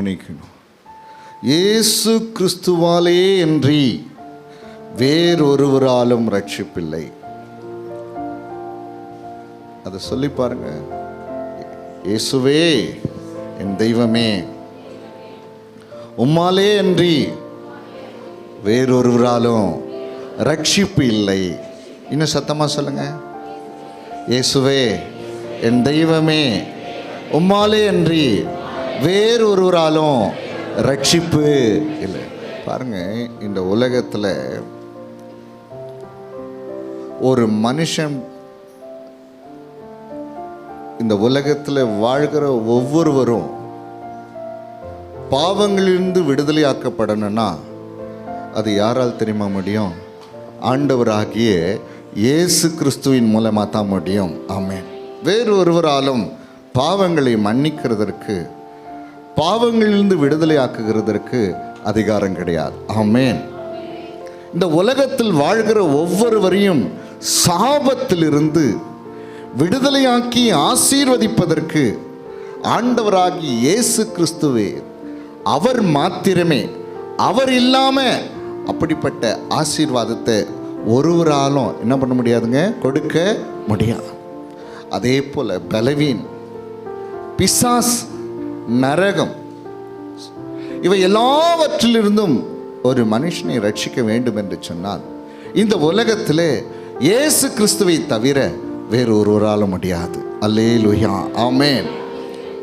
கவனிக்கணும். இயேசு கிறிஸ்துவாலே அன்றி வேறொருவராலும் ரட்சிப்பில்லை. அதை சொல்லி பாருங்க. இயேசுவே என் தெய்வமே, உம்மாலே அன்றி வேறொருவராலும் ரட்சிப்பு இல்லை. இன்னும் சத்தமா சொல்லுங்க. இயேசுவே என் தெய்வமே, உம்மாலே அன்றி வேறொருவராலும் ரட்சிப்பு இல்லை. பாருங்க, இந்த உலகத்தில் ஒரு மனுஷன், இந்த உலகத்தில் வாழ்கிற ஒவ்வொருவரும் பாவங்களிலிருந்து விடுதலை ஆக்கப்படணும்னா அது யாரால் தெரியுமா முடியும்? ஆண்டவராகிய இயேசு கிறிஸ்துவின் மூலமாக தான் முடியும். ஆமென். வேறு ஒருவராலும் பாவங்களை மன்னிக்கிறதற்கு, பாவங்களிலிருந்து விடுதலை ஆக்குகிறதற்கு அதிகாரம் கிடையாது. ஆமென். இந்த உலகத்தில் வாழ்கிற ஒவ்வொருவரையும் சாபத்திலிருந்து விடுதலையாக்கி ஆசீர்வதிப்பதற்கு ஆண்டவராகி இயேசு கிறிஸ்துவே, அவர் மாத்திரமே, அவர் இல்லாமல் அப்படிப்பட்ட ஆசீர்வாதத்தை ஒருவராலும் என்ன பண்ண முடியாதுங்க, கொடுக்க முடியாது. அதே போல் பலவீன், பிசாஸ், நரகம், இவை எல்லாவற்றிலிருந்தும் ஒரு மனுஷனை ரட்சிக்க வேண்டும் என்று சொன்னால் இந்த உலகத்தில் இயேசு கிறிஸ்துவை தவிர வேறு ஒருவராலும் முடியாது. அல்லேலூயா, ஆமென்.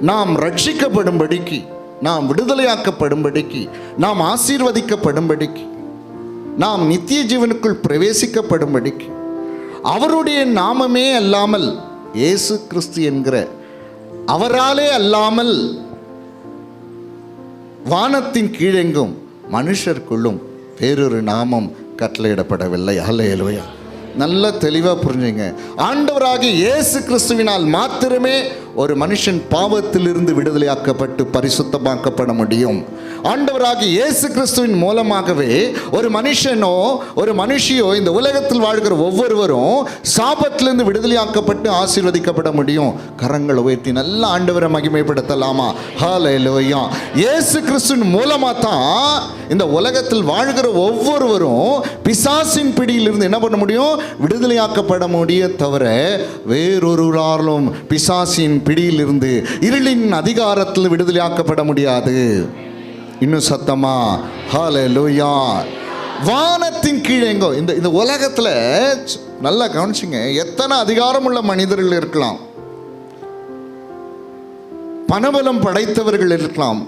நாம் ரட்சிக்கப்படும்படிக்கு, நாம் விடுதலையாக்கப்படும்படிக்கு, நாம் ஆசீர்வதிக்கப்படும்படிக்கு, நாம் நித்திய ஜீவனுக்குள் பிரவேசிக்கப்படும்படிக்கு அவருடைய நாமமே அல்லாமல், இயேசு கிறிஸ்து என்கிற அவராலே அல்லாமல் வானத்தின் கீழெங்கும் மனுஷருக்குள்ளும் வேறொரு நாமம் கட்டளையிடப்படவில்லை. அல்லேலூயா. நல்ல தெளிவாக புரிஞ்சுங்க. ஆண்டவராகிய இயேசு கிறிஸ்துவினால் மாத்திரமே ஒரு மனுஷன் பாவத்திலிருந்து விடுதலையாக்கப்பட்டு பரிசுத்தமாக்கப்பட முடியும். ஆண்டவராகிய இயேசு கிறிஸ்துவின் மூலமாகவே ஒரு மனுஷனோ ஒரு மனுஷியோ இந்த உலகத்தில் வாழ்கிற ஒவ்வொருவரும் சாபத்திலிருந்து விடுதலையாக்கப்பட்டு ஆசீர்வதிக்கப்பட முடியும். கரங்களை உயர்த்தி நல்ல ஆண்டவரை மகிமைப்படுத்தலாமா? ஹல்லேலூயா. இயேசு கிறிஸ்துவின் மூலமாக தான் இந்த உலகத்தில் வாழ்கிற ஒவ்வொருவரும் பிசாசின் பிடியிலிருந்து என்ன பண்ண முடியும்? விடுதலையாக்கப்பட முடிய தவிர வேறொருவராலும் பிசாசின் பிடியிலிருந்து, இருளின் அதிகாரத்தில் விடுதலையாக்கப்பட முடியாது. இன்னும் சத்தமா ஹல்லேலூயா. வானத்தின் கீழேங்கோ இந்த உலகத்தில் நல்லா கவனிச்சுங்க, எத்தனை அதிகாரமுள்ள மனிதர்கள் இருக்கலாம், பணபலம் படைத்தவர்கள் இருக்கலாம்,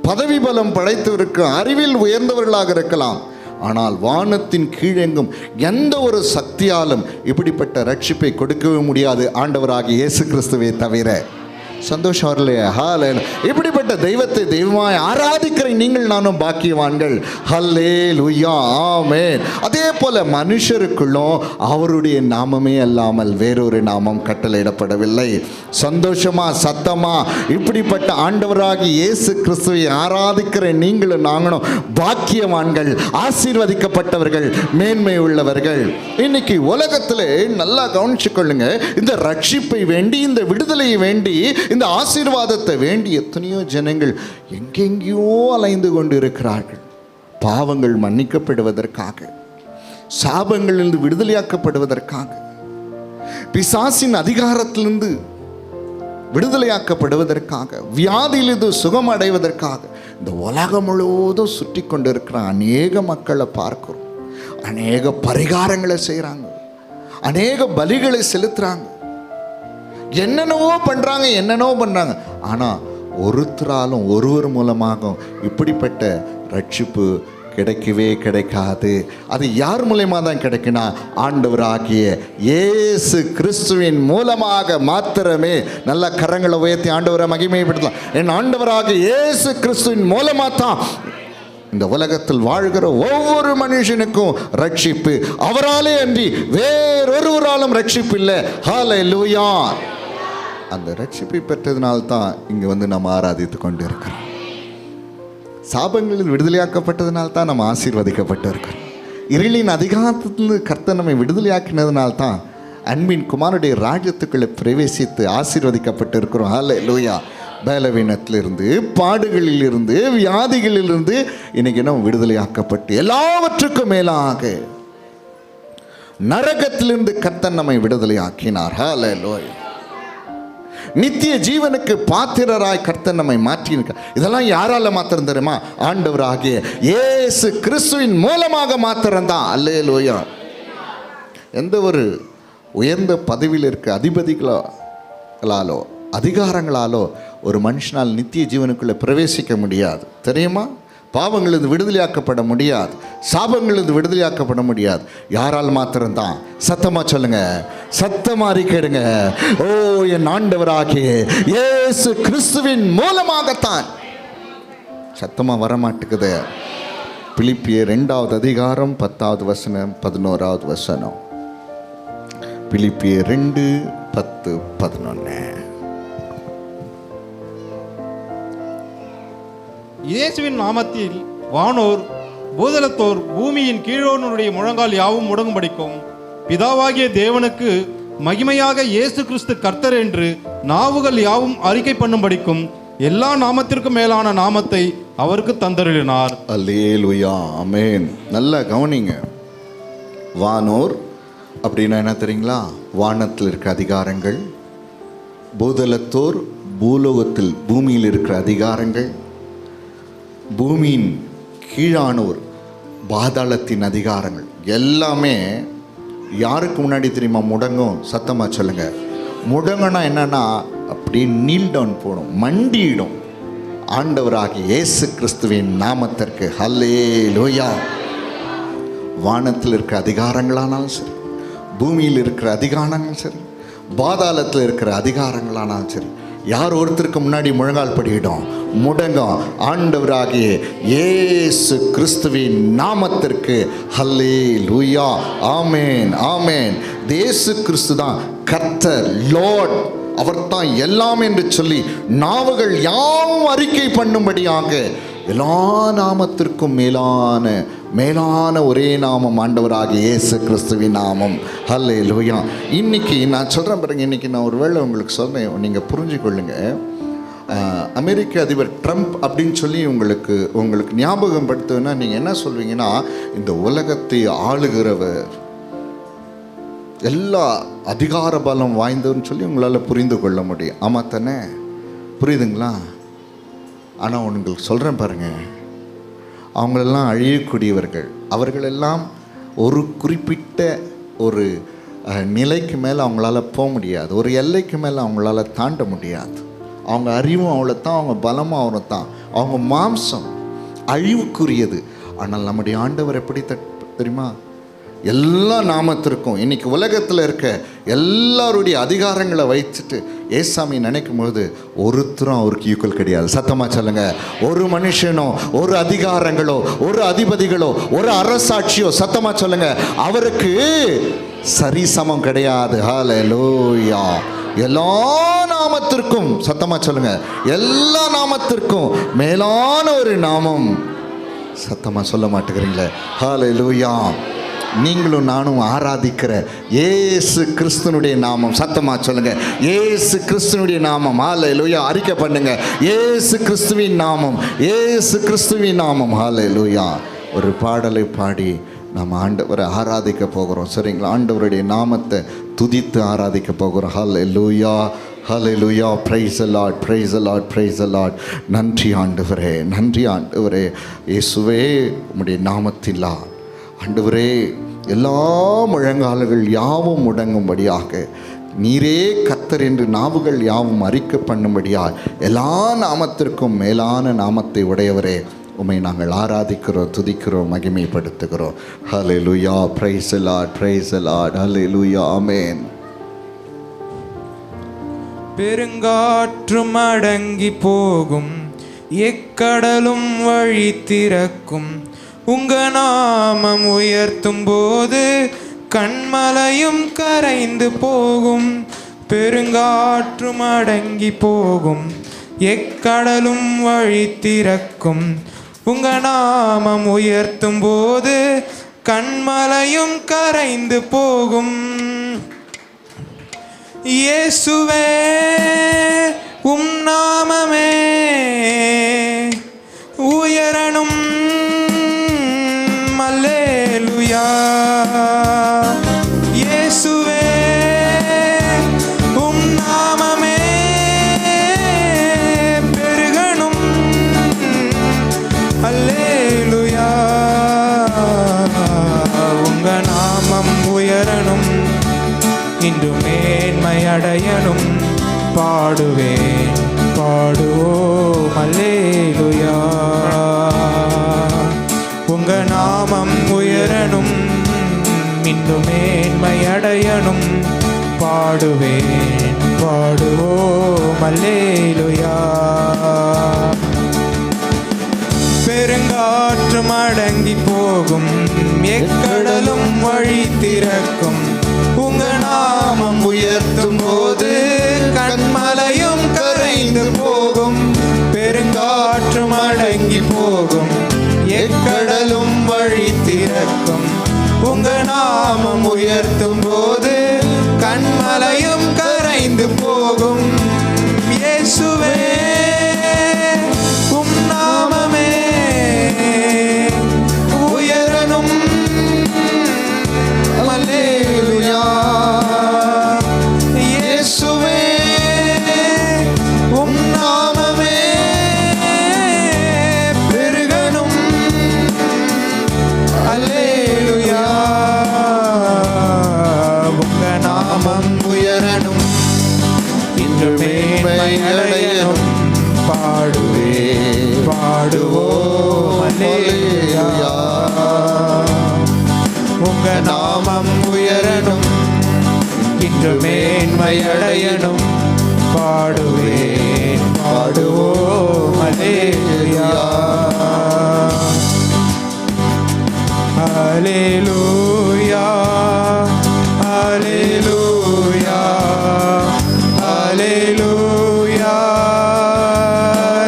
பதவி பலம் படைத்தவருக்கு, அறிவில் உயர்ந்தவர்களாக இருக்கலாம். ஆனால் வானத்தின் கீழெங்கும் எந்த ஒரு சக்தியாலும் இப்படிப்பட்ட ரட்சிப்பை கொடுக்கவே முடியாது, ஆண்டவராகிய இயேசு கிறிஸ்துவை தவிர. சந்தோஷம் வரலையா? ஹல்லேலூயா. இப்படிப்பட்ட தெய்வத்தை தெய்வமாய் ஆராதிக்கிற நீங்கள் நானும் பாக்கியவான்கள். ஹல்லேலூயா, ஆமென். அதே போல மனுஷருக்குள்ளும் அவருடைய நாமமே அல்லாமல் வேறொரு நாமம் கட்டளையிடப்படவில்லை. சந்தோஷமா சத்தமா இப்படிப்பட்ட ஆண்டவராகி இயேசு கிறிஸ்துவை ஆராதிக்கிற நீங்களும் நாங்களும் பாக்கியவான்கள், ஆசீர்வதிக்கப்பட்டவர்கள், மேன்மை உள்ளவர்கள். இன்னைக்கு உலகத்தில் நல்லா கவனிச்சு கொள்ளுங்க. இந்த ரட்சிப்பை வேண்டி, இந்த விடுதலையை வேண்டி, இந்த ஆசீர்வாதத்தை வேண்டி எத்தனையோ ஜனங்கள் எங்கெங்கேயோ அலைந்து கொண்டு இருக்கிறார்கள். பாவங்கள் மன்னிக்கப்படுவதற்காக, சாபங்களிலிருந்து விடுதலையாக்கப்படுவதற்காக, பிசாசின் அதிகாரத்திலிருந்து விடுதலையாக்கப்படுவதற்காக, வியாதியிலிருந்து சுகம் அடைவதற்காக இந்த உலகம் முழுவதும் சுற்றி கொண்டு இருக்கிற அநேக மக்களை பார்க்கிறோம். அநேக பரிகாரங்களை செய்கிறாங்க, அநேக பலிகளை செலுத்துகிறாங்க, என்னென்னவோ பண்ணுறாங்க. ஆனால் ஒருத்தராலும் ஒருவர் மூலமாக இப்படிப்பட்ட ரட்சிப்பு கிடைக்கவே கிடைக்காது. அது யார் மூலமாக தான் கிடைக்குன்னா, ஆண்டவராகிய இயேசு கிறிஸ்துவின் மூலமாக மாத்திரமே. நல்ல கரங்களை உயர்த்தி ஆண்டவரை மகிமைப்படுத்தலாம். என் ஆண்டவராகிய இயேசு கிறிஸ்துவின் மூலமாக தான் இந்த உலகத்தில் வாழ்கிற ஒவ்வொரு மனுஷனுக்கும் ரட்சிப்பு. அவராலே அன்றி வேறொருவராலும் ரட்சிப்பு இல்லை. ஹல்லேலூயா. அந்த ரட்சிப்பை பெற்றதுனால்தான் இங்கே வந்து நம்ம ஆராதித்து கொண்டு இருக்கிறோம். சாபங்களில் விடுதலையாக்கப்பட்டதுனால்தான் நம்ம ஆசீர்வதிக்கப்பட்டு இருக்கிறோம். இருளின் அதிகாரத்திலிருந்து கர்த்தர் நம்மை விடுதலையாக்கினதுனால்தான் அன்பின் குமாரனுடைய ராஜ்யத்துக்குள்ளே பிரவேசித்து ஆசீர்வதிக்கப்பட்டு இருக்கிறோம். ஹல்லேலூயா. பலவீனத்திலிருந்து, பாடுகளிலிருந்து, வியாதிகளிலிருந்து இன்னைக்கு நம்ம விடுதலையாக்கப்பட்டு எல்லாவற்றுக்கும் மேலாக நரகத்திலிருந்து கர்த்தர் நம்மை விடுதலை ஆக்கினார். ஹல்லேலூயா. நித்திய ஜீவனுக்கு பாத்திரராய் கர்த்தர் நம்மை மாற்றினார். இதெல்லாம் யாரால மாத்திரம் தெரியுமா? ஆண்டவராகிய இயேசு கிறிஸ்துவின் மூலமாக மாத்திரம்தான். ஹல்லேலூயா. எந்த ஒரு உயர்ந்த பதவியில் இருக்க அதிபதிகளாலோ அதிகாரங்களாலோ ஒரு மனுஷனால் நித்திய ஜீவனுக்குள்ளே பிரவேசிக்க முடியாது. தெரியுமா? பாவங்களிலிருந்து விடுதலையாக்கப்பட முடியாது, சாபங்களிலிருந்து விடுதலையாக்கப்பட முடியாது. யாரால் மாத்திரம்தான். சத்தமாக சொல்லுங்க, சத்தமாக அறிக்கையிடுங்க. ஓ, என் ஆண்டவராகிய இயேசு கிறிஸ்துவின் மூலமாகத்தான். சத்தமாக வரமாட்டுக்குது. பிலிப்பியர் 2வது அதிகாரம் 10வது வசனம் 11வது வசனம். பிலிப்பியர் 2:10-11. இயேசுவின் நாமத்தில் வானோர் பூதலத்தோர் பூமியின் கீழோனுடைய முழங்கால் யாவும் முடங்கும்படிக்கும் பிதாவாகிய தேவனுக்கு மகிமையாக இயேசு கிறிஸ்து கர்த்தர் என்று நாவுகள் யாவும் அறிக்கை பண்ணும்படிக்கும் எல்லா நாமத்திற்கும் மேலான நாமத்தை அவருக்கு தந்தருளினார். அல்லேலூயா, ஆமென். நல்லா கவனிங்க. வானோர் அப்படின்னா என்ன தெரியுங்களா? வானத்தில் இருக்கிற அதிகாரங்கள். பூதலத்தோர் பூலோகத்தில் பூமியில் இருக்கிற அதிகாரங்கள். பூமியின் கீழானோர் பாதாளத்தின் அதிகாரங்கள். எல்லாமே யாருக்கு முன்னாடி தெரியுமா முடங்கும்? சத்தமாக சொல்லுங்க. முடங்கனா என்னன்னா அப்படியே நீல் டவுன் போடும், மண்டியிடும். ஆண்டவராகிய இயேசு கிறிஸ்துவின் நாமத்திற்கு ஹல்லேலூயா. வானத்தில் இருக்கிற அதிகாரங்களானாலும் சரி, பூமியில் இருக்கிற அதிகாரங்களும் சரி, பாதாளத்தில் இருக்கிற அதிகாரங்களானாலும் சரி, யார் ஒருத்தருக்கு முன்னாடி முழங்கால் படியிடும், முடங்கும். ஆண்டவராகிய இயேசு கிறிஸ்துவின் நாமத்திற்கு ஹல்லேலூயா, ஆமென், ஆமென். இயேசு கிறிஸ்து தான் கர்த்தர், லார்ட். அவர் தான் எல்லாம் என்று சொல்லி நாவுகள் யாவும் அறிக்கை பண்ணும்படியாக எல்லா நாமத்திற்கும் மேலான ஒரே நாமம் ஆண்டவராகிய இயேசு கிறிஸ்துவின் நாமம். ஹல்லேலூயா. இன்னைக்கு நான் சொல்கிறேன் பாருங்க, இன்னைக்கு நான் ஒரு வேளை உங்களுக்கு சொல்கிறேன், நீங்கள் புரிஞ்சுக்கொள்ளுங்க. அமெரிக்க அதிபர் ட்ரம்ப் அப்படின்னு சொல்லி உங்களுக்கு ஞாபகம் படுத்துன்னா நீங்கள் என்ன சொல்வீங்கன்னா, இந்த உலகத்தை ஆளுகிறவர், எல்லா அதிகார பலம் வாய்ந்தவர்னு சொல்லி உங்களால் புரிந்து கொள்ள முடியும். ஆமாம் தானே? புரியுதுங்களா? ஆனால் உங்களுக்கு சொல்கிறேன் பாருங்கள், அவங்களெல்லாம் அழியக்கூடியவர்கள். அவர்களெல்லாம் ஒரு குறிப்பிட்ட ஒரு நிலைக்கு மேலே அவங்களால போக முடியாது, ஒரு எல்லைக்கு மேலே அவங்களால தாண்ட முடியாது. அவங்க அறிவும் அவ்வளோத்தான், அவங்க பலமும் அவ்வளோத்தான், அவங்க மாம்சம் அழிவுக்குரியது. ஆனால் நம்முடைய ஆண்டவர் எப்படி தெரியுமா? எல்லா நாமத்திற்கும் இன்னைக்கு உலகத்தில் இருக்க எல்லாருடைய அதிகாரங்களை வைத்துட்டு ஏசாமி நினைக்கும் பொழுது ஒருத்தரும் அவருக்கு ஈக்குவல் கிடையாது. சத்தமாக சொல்லுங்க. ஒரு மனுஷனோ, ஒரு அதிகாரங்களோ, ஒரு அதிபதிகளோ, ஒரு அரசாட்சியோ, சத்தமாக சொல்லுங்க, அவருக்கு சரிசமம் கிடையாது. ஹல்லேலூயா. எல்லா நாமத்திற்கும், சத்தமாக சொல்லுங்க, எல்லா நாமத்திற்கும் மேலான ஒரு நாமம். சத்தமாக சொல்ல மாட்டேங்கிறீங்களே? ஹல்லேலூயா. நீங்களும் நானும் ஆராதிக்கிற இயேசு கிறிஸ்துனுடைய நாமம். சத்தமாக சொல்லுங்க, இயேசு கிறிஸ்துனுடைய நாமம். ஹல்லேலூயா. அறிக்கை பண்ணுங்க, இயேசு கிறிஸ்துவின் நாமம், இயேசு கிறிஸ்துவின் நாமம். ஹல்லேலூயா. ஒரு பாடலை பாடி நம்ம ஆண்டவரை ஆராதிக்க போகிறோம். சரிங்களா? ஆண்டவருடைய நாமத்தை துதித்து ஆராதிக்க போகிறோம். Hallelujah, hallelujah. Praise the Lord, praise the Lord, praise the Lord. நன்றி ஆண்டவரே, நன்றி ஆண்டவரே. இயேசுவே, உம்முடைய நாமத்தில் ஆண்டவரே எல்லா முழங்கால்கள் யாவும் முடங்கும்படியாக, நீரே கர்த்தர் என்று நாவுகள் யாவும் அறிக்கை பண்ணும்படியாக, எல்லா நாமத்திற்கும் மேலான நாமத்தை உடையவரே, உம்மை நாங்கள் ஆராதிக்கிறோம், துதிக்கிறோம், மகிமைப்படுத்துகிறோம். Hallelujah. Praise the Lord, praise the Lord. Hallelujah, amen. பெருங்காற்றும் அடங்கி போகும், எக்கடலும் வழி திறக்கும், உங்க நாமம் உயர்த்தும் போது கண்மலையும் கரைந்து போகும். பெருங்காற்றும் அடங்கி போகும், எக்கடலும் வழி திறக்கும், உங்க நாமம் உயர்த்தும் போது கண்மலையும் கரைந்து போகும். இயேசுவே உம் நாமமே உயரணும். அல்லேலூயா. இயேசுவே உம் நாமமே பெருகணும். அல்லேலூயா. உங்க நாமம் உயரணும், இன்று மேன்மை அடையணும். பாடுவேன் பாடுவோம் அல்லேலூயா. உங்க நாமம் உயரணும், இன்று மேன்மை அடையணும். பாடுவேன் பாடுவோம் அல்லேலூயா. பெருங்காற்றும் அடங்கி போகும், எக்கடலும் வழி திறக்கும். உங்க நாமம் உயர்த்தும் போது கண்மலையும் கரைந்து போகும். பெருங்காற்றும் அடங்கி போகும், எக்கடலும் வழி திறக்கும். உங்க நாமம் உயர்த்தும் போது கண்மலையும் கரைந்து போகும். இயேசுவே உம் நாமமே உயரணும். அல்லேலூயா. இயேசுவே உம் நாமமே பெருகணும். அல்லேலூயா. உங்க நாமம் உயரணும், இன்று மேன்மை அடையணும். பாடுவேன் பாடுவோம் அல்லேலூயா. உங்க நாமம் உயரணும், இன்று மேன்மை அடையணும். பாடுவேன் பாடுவோம் அல்லேலூயா. அல்லேலூயா. அல்லேலூயா. அல்லேலூயா.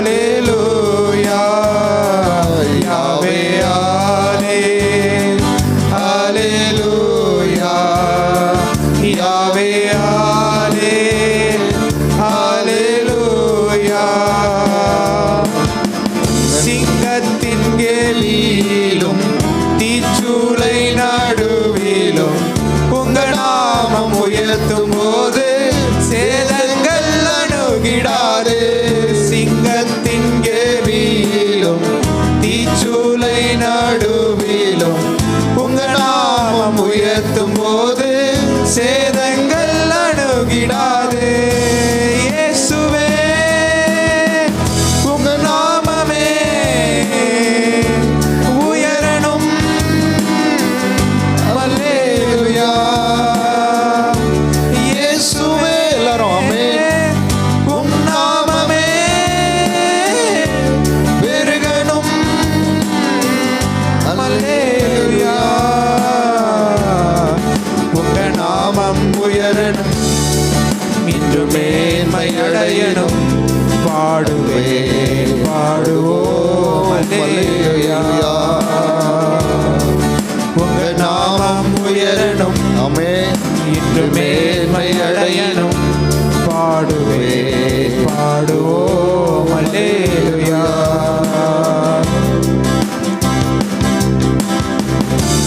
அல்லேலூயா. யாவே அல்லேலூயா. யாவே அல்லேலூயா. சிங்கத்தின் கேலியிலும் தீச்சூளை நடுவிலும் உங்க நாமம் உயர்த்தும் போது சேதங்கள் அணுகிடாது. சிங்கத்தின் கேலியிலும் தீச்சூளை நடுவிலும் உங்க நாமம் உயர்த்தும் போது சேதங்கள் அணுகிடாது. இயேசுவே உங்க நாமமே உயரணும். அல்லேலூயா. இயேசுவே எல்லாரும் ஆமென். உம் நாமமே பெருகணும். அல்லேலூயா. உங்க நாமம் உயரணும், இன்று மேன்மை அடையணும். பாடுவேன் பாடுவோம் அல்லேலூயா. உங்க நாமம் உயரணும், ஆமென். இன்று மேன்மை அடையணும். பாடுவேன் பாடுவோம் அல்லேலூயா.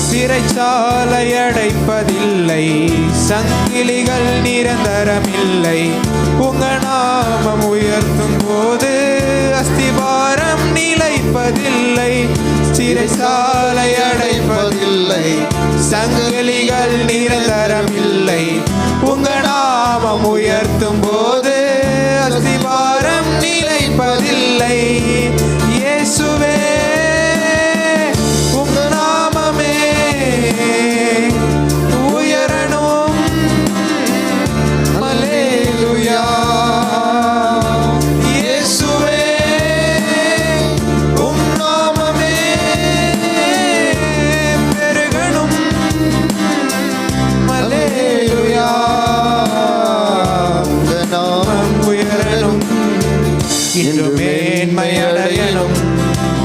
சிறைச்சாலை அடைப்பதில்லை, சங்கிலிகள் நிரந்தரமில்லை. உங்க நாமம் உயர்த்தும் போது அஸ்திபாரம் நிலைப்பதில்லை. சிறைச்சாலை அடைப்பதில்லை, சங்கிலிகள் நிரந்தரமில்லை. உங்க நாமம் உயர்த்தும் போது அஸ்திபாரம் நிலைப்பதில்லை. இயேசுவே உங்க நாமமே உயரணும். அல்லேலூயா. இயேசுவே உம் நாமமே பெருகணும். அல்லேலூயா. உங்க நாமம் உயரணும், இன்று மேன்மை அடையணும்.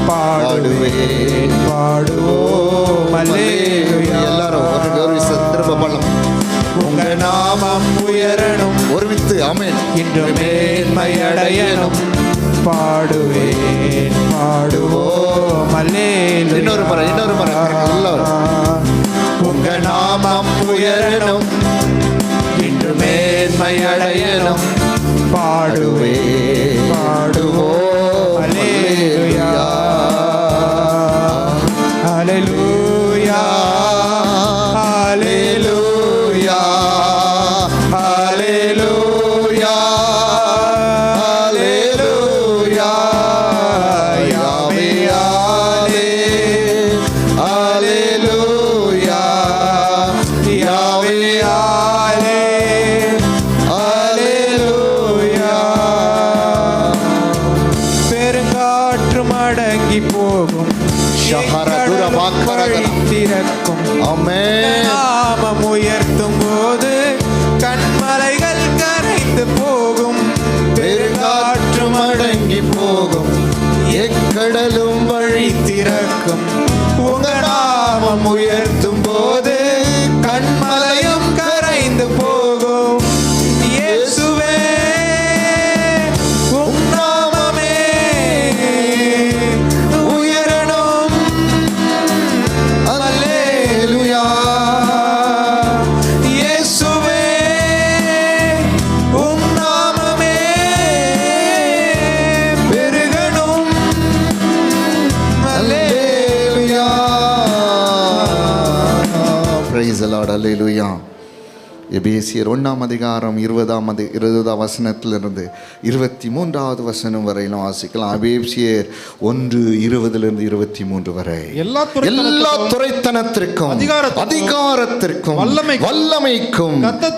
பாடுவேன் பாடுவோம் அல்லேலூயா. எல்லாரும் ஒரு திரும்ப பண்ணலாம். உங்க நாமம் உயரணும், ஒருமித்து ஆமென். இன்று மேன்மை மேன்மையடையனும் பாடுவேன் பாடுவோம் அல்லேலூயா. இன்னொரு முறை எல்லாரும் உங்க நாமம் உயரணும் இன்று மேன்மையடையணும் பாடுவேன் பாடுவோம் அல்லேலூயா அல்லேலூயா அல்லேலூயா அல்லேலூயா அல்லேலூயா யாவே அல்லேலூயா யாவே அல்லேலூயா. பெருங்காற்றும் அடங்கி போகும் திறக்கும் நாமம் உயர்த்தும் போது கண்மலைகள் கரைந்து போகும். பெருங்காற்றும் அடங்கி போகும் எக்கடலும் வழி திறக்கும். உங்க நாமம் உயர்த்தும் போது கண்மலையும் கரைந்து போகும். இயேசுவே உம் நாமமே உயரணும் அல்லேலூயா. இயேசுவே உம் நாமமே பெருகணும் அல்லேலூயா. Praise the Lord, hallelujah. எபேசியர் 1:20 வசனத்திலிருந்து 23வது வசனம் வரையிலும் வாசிக்கலாம். எபேசியர் 1:20-23 வரை. எல்லா துரைத்தனத்திற்கும் அதிகாரத்திற்கும் வல்லமைக்கும்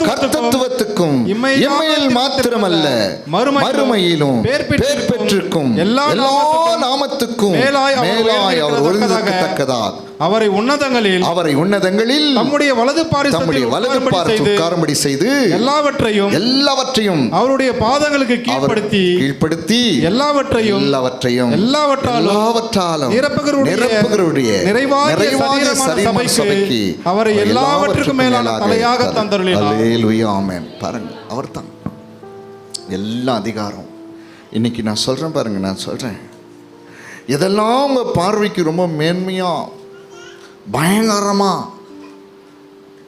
கர்த்தத்துவத்துக்கும் இம்மையில் மாத்திரமல்ல மறுமையிலும் பேர் பெற்றிருக்கும் எல்லா நாமத்துக்கும் மேலாய் அவர் ஒழுங்கத்தக்கதாக அவரை உன்னதங்களில் நம்முடைய வலது பாரிசத்தில் உட்காரும்படி செய்து எல்லாவற்றையும் அவருடைய பாதங்களுக்கு கீழ்ப்படுத்தி எல்லாவற்றாலும் நிரப்புகிறவருடைய நிறைவாகிய சரீர சபைக்கு அவரை எல்லாவற்றுக்கும் மேலான தலையாக தந்தருளினார். அல்லேலூயா, ஆமென். பாருங்க, அவர்தான் எல்லா அதிகாரம். இன்னைக்கு நான் சொல்றேன் பாருங்க, நான் சொல்றேன் இதெல்லாம் உங்க பார்வைக்கு ரொம்ப மேன்மையா பயங்கரமா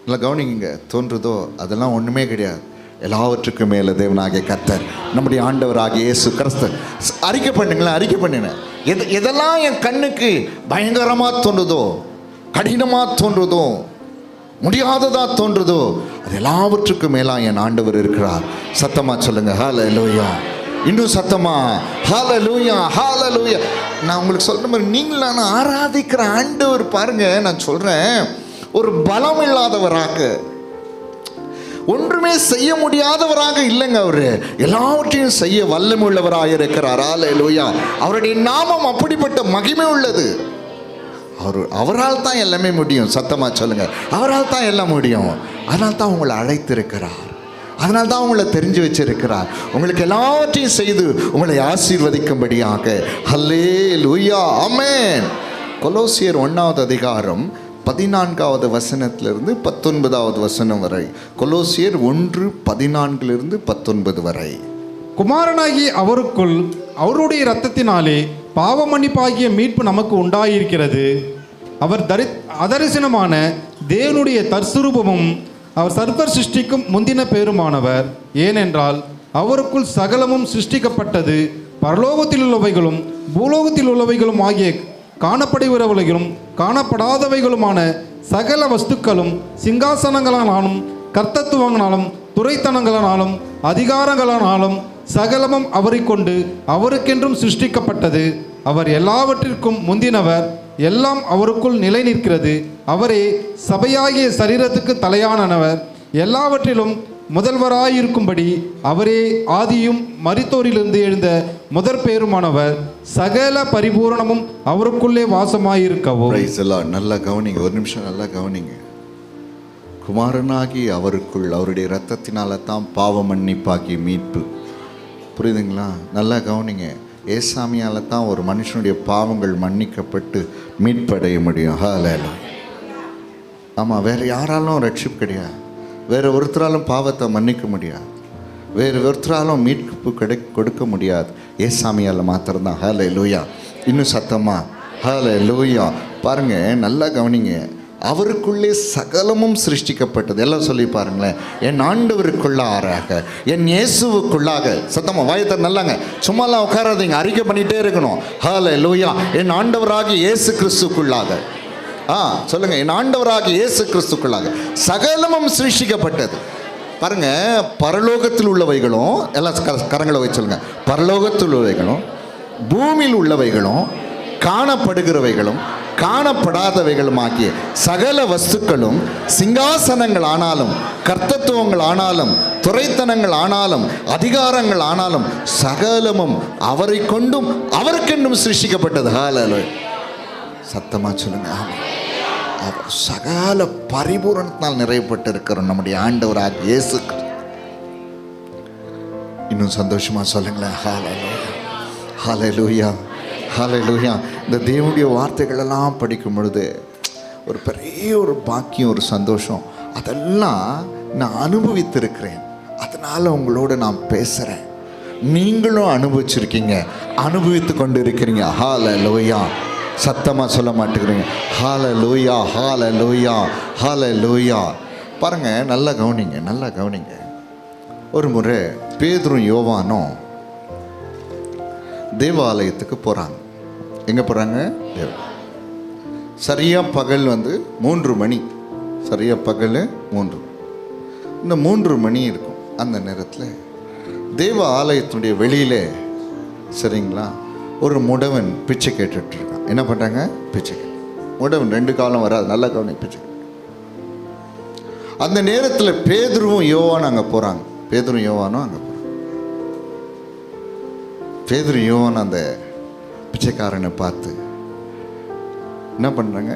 இல்லை கவனிங்க தோன்றுதோ அதெல்லாம் ஒன்றுமே கிடையாது. எல்லாவற்றுக்கும் மேலே தேவனாகிய கர்த்தர் நம்முடைய ஆண்டவராகிய இயேசு கிறிஸ்து. அறிக்கை பண்ணுங்களேன். எதெல்லாம் என் கண்ணுக்கு பயங்கரமாக தோன்றுதோ, கடினமாக தோன்றுதோ, முடியாததாக தோன்றுதோ, அது எல்லாவற்றுக்கும் மேலாக என் ஆண்டவர் இருக்கிறார். சத்தமாக சொல்லுங்க ஹல்லேலூயா. இன்னும் சத்தமா ஹல்லேலூயா ஹல்லேலூயா. நான் உங்களுக்கு சொல்ற மாதிரி நீங்களான ஆராதிக்கிற ஆண்டவர் பாருங்க, நான் சொல்றேன், ஒரு பலம் இல்லாதவராக, ஒன்றுமே செய்ய முடியாதவராக இல்லைங்க. அவரு எல்லாவற்றையும் செய்ய வல்லமை உள்ளவராக இருக்கிறார். ஹல்லேலூயா. அவருடைய நாமம் அப்படிப்பட்ட மகிமை உள்ளது. அவரால் தான் எல்லாமே முடியும். சத்தமா சொல்லுங்க, அவரால் தான் எல்லாம் முடியும். அதனால தான் உங்களை அழைத்திருக்கிறார், அதனால தான் உங்களை தெரிஞ்சு வச்சிருக்கிறார், உங்களுக்கு எல்லாவற்றையும் செய்து உங்களை ஆசீர்வதிக்கும்படியாக. ஹல்லேலூயா, ஆமென். கொலோசியர் 1:14 வசனத்திலிருந்து 19 வசனம் வரை. கொலோசியர் 1:14-19 வரை. குமாரனாகி அவருக்குள் அவருடைய இரத்தத்தினாலே பாவ மன்னிப்பாகிய மீட்பு நமக்கு உண்டாயிருக்கிறது. அவர் அதரிசனமான தேவனுடைய தற்சுரூபமும் அவர் சர்வ சிருஷ்டிக்கும் முந்தின பேருமானவர். ஏனென்றால் அவருக்குள் சகலமும் சிருஷ்டிக்கப்பட்டது, பரலோகத்தில் உள்ளவைகளும் பூலோகத்தில் உள்ளவைகளும் ஆகிய காணப்படுகிறவைகளும் காணப்படாதவைகளுமான சகல வஸ்துக்களும் சிங்காசனங்களானாலும் கர்த்தத்துவங்களாலும் துரைத்தனங்களானாலும் அதிகாரங்களானாலும் சகலமும் அவரை கொண்டு அவருக்கென்றும் சிருஷ்டிக்கப்பட்டது. அவர் எல்லாவற்றிற்கும் முந்தினவர், எல்லாம் அவருக்குள் நிலை நிற்கிறது. அவரே சபையாகிய சரீரத்துக்கு தலையானவர், எல்லாவற்றிலும் முதல்வராயிருக்கும்படி அவரே ஆதியும் மரித்தோரிலிருந்து எழுந்த முதற் பேருமானவர். சகல பரிபூரணமும் அவருக்குள்ளே வாசமாயிருக்கவும். நல்லா கவனிங்க, ஒரு நிமிஷம் நல்லா கவனிங்க. குமாரனாகி அவருக்குள் அவருடைய இரத்தத்தினால தான் பாவ மன்னிப்பாகி மீட்பு. புரியுதுங்களா? நல்லா கவனிங்க. ஏசாமியால் தான் ஒரு மனுஷனுடைய பாவங்கள் மன்னிக்கப்பட்டு மீட்படைய முடியும். ஹல்லேலூயா. ஆமாம், வேறு யாராலும் ரட்சிப்பு கிடையாது. வேறு ஒருத்தராலும் பாவத்தை மன்னிக்க முடியாது. வேறு ஒருத்தராலும் மீட்பு ரட்சிப்பு கொடுக்க முடியாது. ஏசாமியால் மாத்திரம்தான். ஹல்லேலூயா. இன்னும் சத்தமா ஹல்லேலூயா. பாருங்கள், நல்லா கவனிங்க. அவருக்குள்ளே சகலமும் சிருஷ்டிக்கப்பட்டது. எல்லாம் சொல்லி பாருங்களேன். என் ஆண்டவருக்குள்ளாராக, என் இயேசுவுக்குள்ளாக. சத்தமா வாயத்தை நல்லாங்க, சும்மாலாம் உட்காராதீங்க, அறிக்கை பண்ணிகிட்டே இருக்கணும். ஹல்லேலூயா. என் ஆண்டவராகிய இயேசு கிறிஸ்துக்குள்ளாக. சொல்லுங்க, என் ஆண்டவராகிய இயேசு கிறிஸ்துக்குள்ளாக சகலமும் சிருஷ்டிக்கப்பட்டது. பாருங்க, பரலோகத்தில் உள்ளவைகளும், எல்லாம் கரங்களை வச்சு சொல்லுங்க, பரலோகத்தில் உள்ளவைகளும் பூமியில் உள்ளவைகளும் காணப்படுகிறவைகளும் காணப்படாதவைகளும் ஆகிய சகல வஸ்துக்களும், சிங்காசனங்கள் ஆனாலும், கர்த்தத்துவங்கள் ஆனாலும், துரைத்தனங்கள் ஆனாலும், அதிகாரங்கள் ஆனாலும், சகலமும் அவரை கொண்டும் அவருக்கென்றும் சிருஷ்டிக்கப்பட்டது. ஹல்லேலூயா. சத்தமா சொல்லுங்க. அவர் சகல பரிபூரணத்தினால் நிறைவுபட்டு இருக்கிறோம் நம்முடைய ஆண்டவராக இயேசு. இன்னும் சந்தோஷமா சொல்லுங்களேன். ஹல்லேலூயா, ஹல்லேலூயா, ஹல்லேலூயா. இந்த தேவனுடைய வார்த்தைகள் எல்லாம் படிக்கும் பொழுது ஒரு பெரிய ஒரு பாக்கியம், ஒரு சந்தோஷம். அதெல்லாம் நான் அனுபவித்திருக்கிறேன். அதனால் உங்களோட நான் பேசுகிறேன். நீங்களும் அனுபவிச்சிருக்கீங்க, அனுபவித்து கொண்டு இருக்கிறீங்க. ஹல்லேலூயா. சத்தமாக சொல்ல மாட்டேங்கிறீங்க. ஹல்லேலூயா, ஹல்லேலூயா, ஹல்லேலூயா. பாருங்கள், நல்லா கவனிங்க, நல்லா கவனிங்க. ஒரு முறை பேதுரும் யோவானும் தேவாலயத்துக்கு போகிறாங்க. எங்கே போகிறாங்க? சரியாக பகல் 3 மணி. சரியாக பகல் 3. இந்த 3 மணி இருக்கும். அந்த நேரத்தில் தேவ ஆலயத்தினுடைய வெளியில், சரிங்களா, ஒரு முடவன் பிச்சை கேட்டுட்ருக்கான். என்ன பண்ணுறாங்க? பிச்சை கேட்டு. முடவன் 2 காலம் வராது. நல்லா கவனி, பிச்சை. அந்த நேரத்தில் பேதுருவும் யோவானும் அங்கே போகிறாங்க. பேதுரும் யோவானும் அங்கே போகிறாங்க. பேதுரு யோவான் அந்த பிச்சைக்காரனை பார்த்து என்ன பண்ணுறாங்க?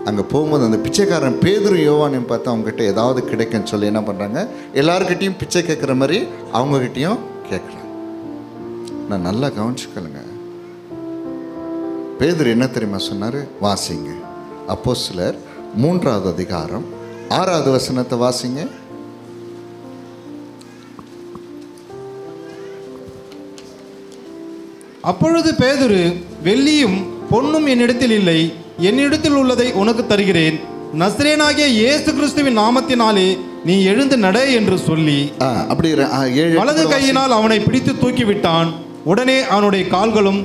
அங்கே போகும்போது அந்த பிச்சைக்காரன் பேதுரு யோவானையும் பார்த்து அவங்ககிட்ட ஏதாவது கிடைக்குன்னு சொல்லி என்ன பண்ணுறாங்க? எல்லாருக்கிட்டையும் பிச்சை கேட்குற மாதிரி அவங்கக்கிட்டையும் கேட்குறாங்க. நான் நல்லா கவனிச்சுக்கலுங்க. பேதுரு என்ன தெரியுமா சொன்னார்? வாசிங்க. அப்போஸ்தலர் 3ஆவது அதிகாரம் 6ஆவது வசனத்தை வாசிங்க. அப்பொழுது பேதுரு, வெள்ளியும் பொன்னும் என்னிடத்தில் இல்லை, என்னிடத்தில் உள்ளதை உனக்கு தருகிறேன். நசரேயனாகிய இயேசு கிறிஸ்துவின் நாமத்தினாலே நீ எழுந்து நட என்று சொல்லி அப்படி வலது கையினால் அவனை பிடித்து தூக்கிவிட்டான். உடனே அவனுடைய கால்களும்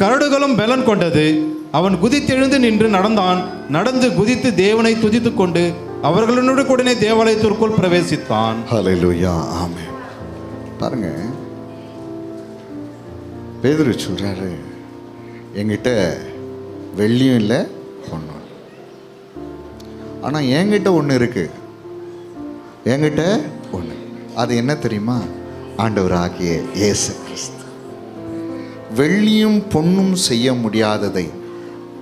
கரடுகளும் பலன் கொண்டது. அவன் குதித்தெழுந்து நின்று நடந்தான். நடந்து குதித்து தேவனை துதித்து கொண்டு அவர்களுடைய உடனே தேவாலயத்திற்குள் பிரவேசித்தான். ஹல்லேலூயா, ஆமென். பாருங்க, பேதுரு சொல்கிறாரு, என்கிட்ட வெள்ளியும் இல்லை, பொண்ணும். ஆனால் என்கிட்ட ஒன்று இருக்குது. என்கிட்ட ஒன்று. அது என்ன தெரியுமா? ஆண்டவராகிய இயேசு கிறிஸ்து. வெள்ளியும் பொன்னும் செய்ய முடியாததை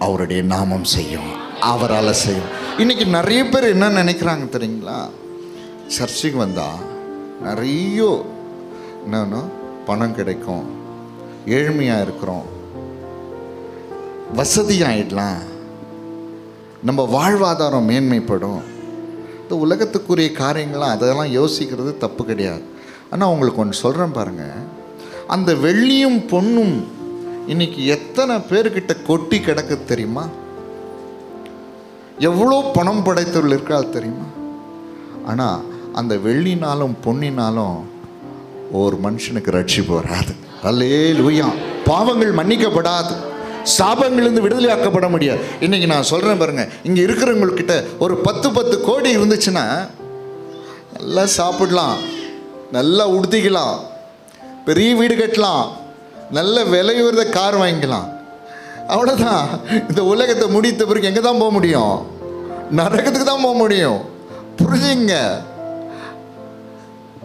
அவருடைய நாமம் செய்யும், அவரால் செய்யும். இன்றைக்கி நிறைய பேர் என்ன நினைக்கிறாங்க தெரியுங்களா? சர்ச்சுக்கு வந்தால் நிறைய என்னன்னா பணம் கிடைக்கும், ஏழ்மையாக இருக்கிறோம், வசதியாகிடலாம், நம்ம வாழ்வாதாரம் மேன்மைப்படும். இந்த உலகத்துக்குரிய காரியங்கள்லாம் அதெல்லாம் யோசிக்கிறது தப்பு கிடையாது. ஆனால் உங்களுக்கு ஒன்று சொல்கிறேன் பாருங்கள், அந்த வெள்ளியும் பொன்னும் இன்னைக்கு எத்தனை பேர்கிட்ட கொட்டி கிடக்கு தெரியுமா? எவ்வளோ பணம் படைத்தவர்கள் இருக்காது தெரியுமா? ஆனால் அந்த வெள்ளினாலும் பொன்னினாலும் ஒரு மனுஷனுக்கு ரட்சிப்பு வராது. அல்லேலூயா. பாவங்கள் மன்னிக்கப்படாது, சாபங்களிலிருந்து விடுதலையாக்கப்பட முடியாது. இன்றைக்கி நான் சொல்கிறேன் பாருங்கள், இங்கே இருக்கிறவங்கக்கிட்ட ஒரு 10 கோடி இருந்துச்சுன்னா நல்லா சாப்பிடலாம், நல்லா உடுத்திக்கலாம், பெரிய வீடு கட்டலாம், நல்ல விலையுறத கார் வாங்கிக்கலாம். அவ்வளோதான். இந்த உலகத்தை முடித்த பிறகு எங்கே தான் போக முடியும்? நரகத்துக்கு தான் போக முடியும். புரிஞ்சுங்க.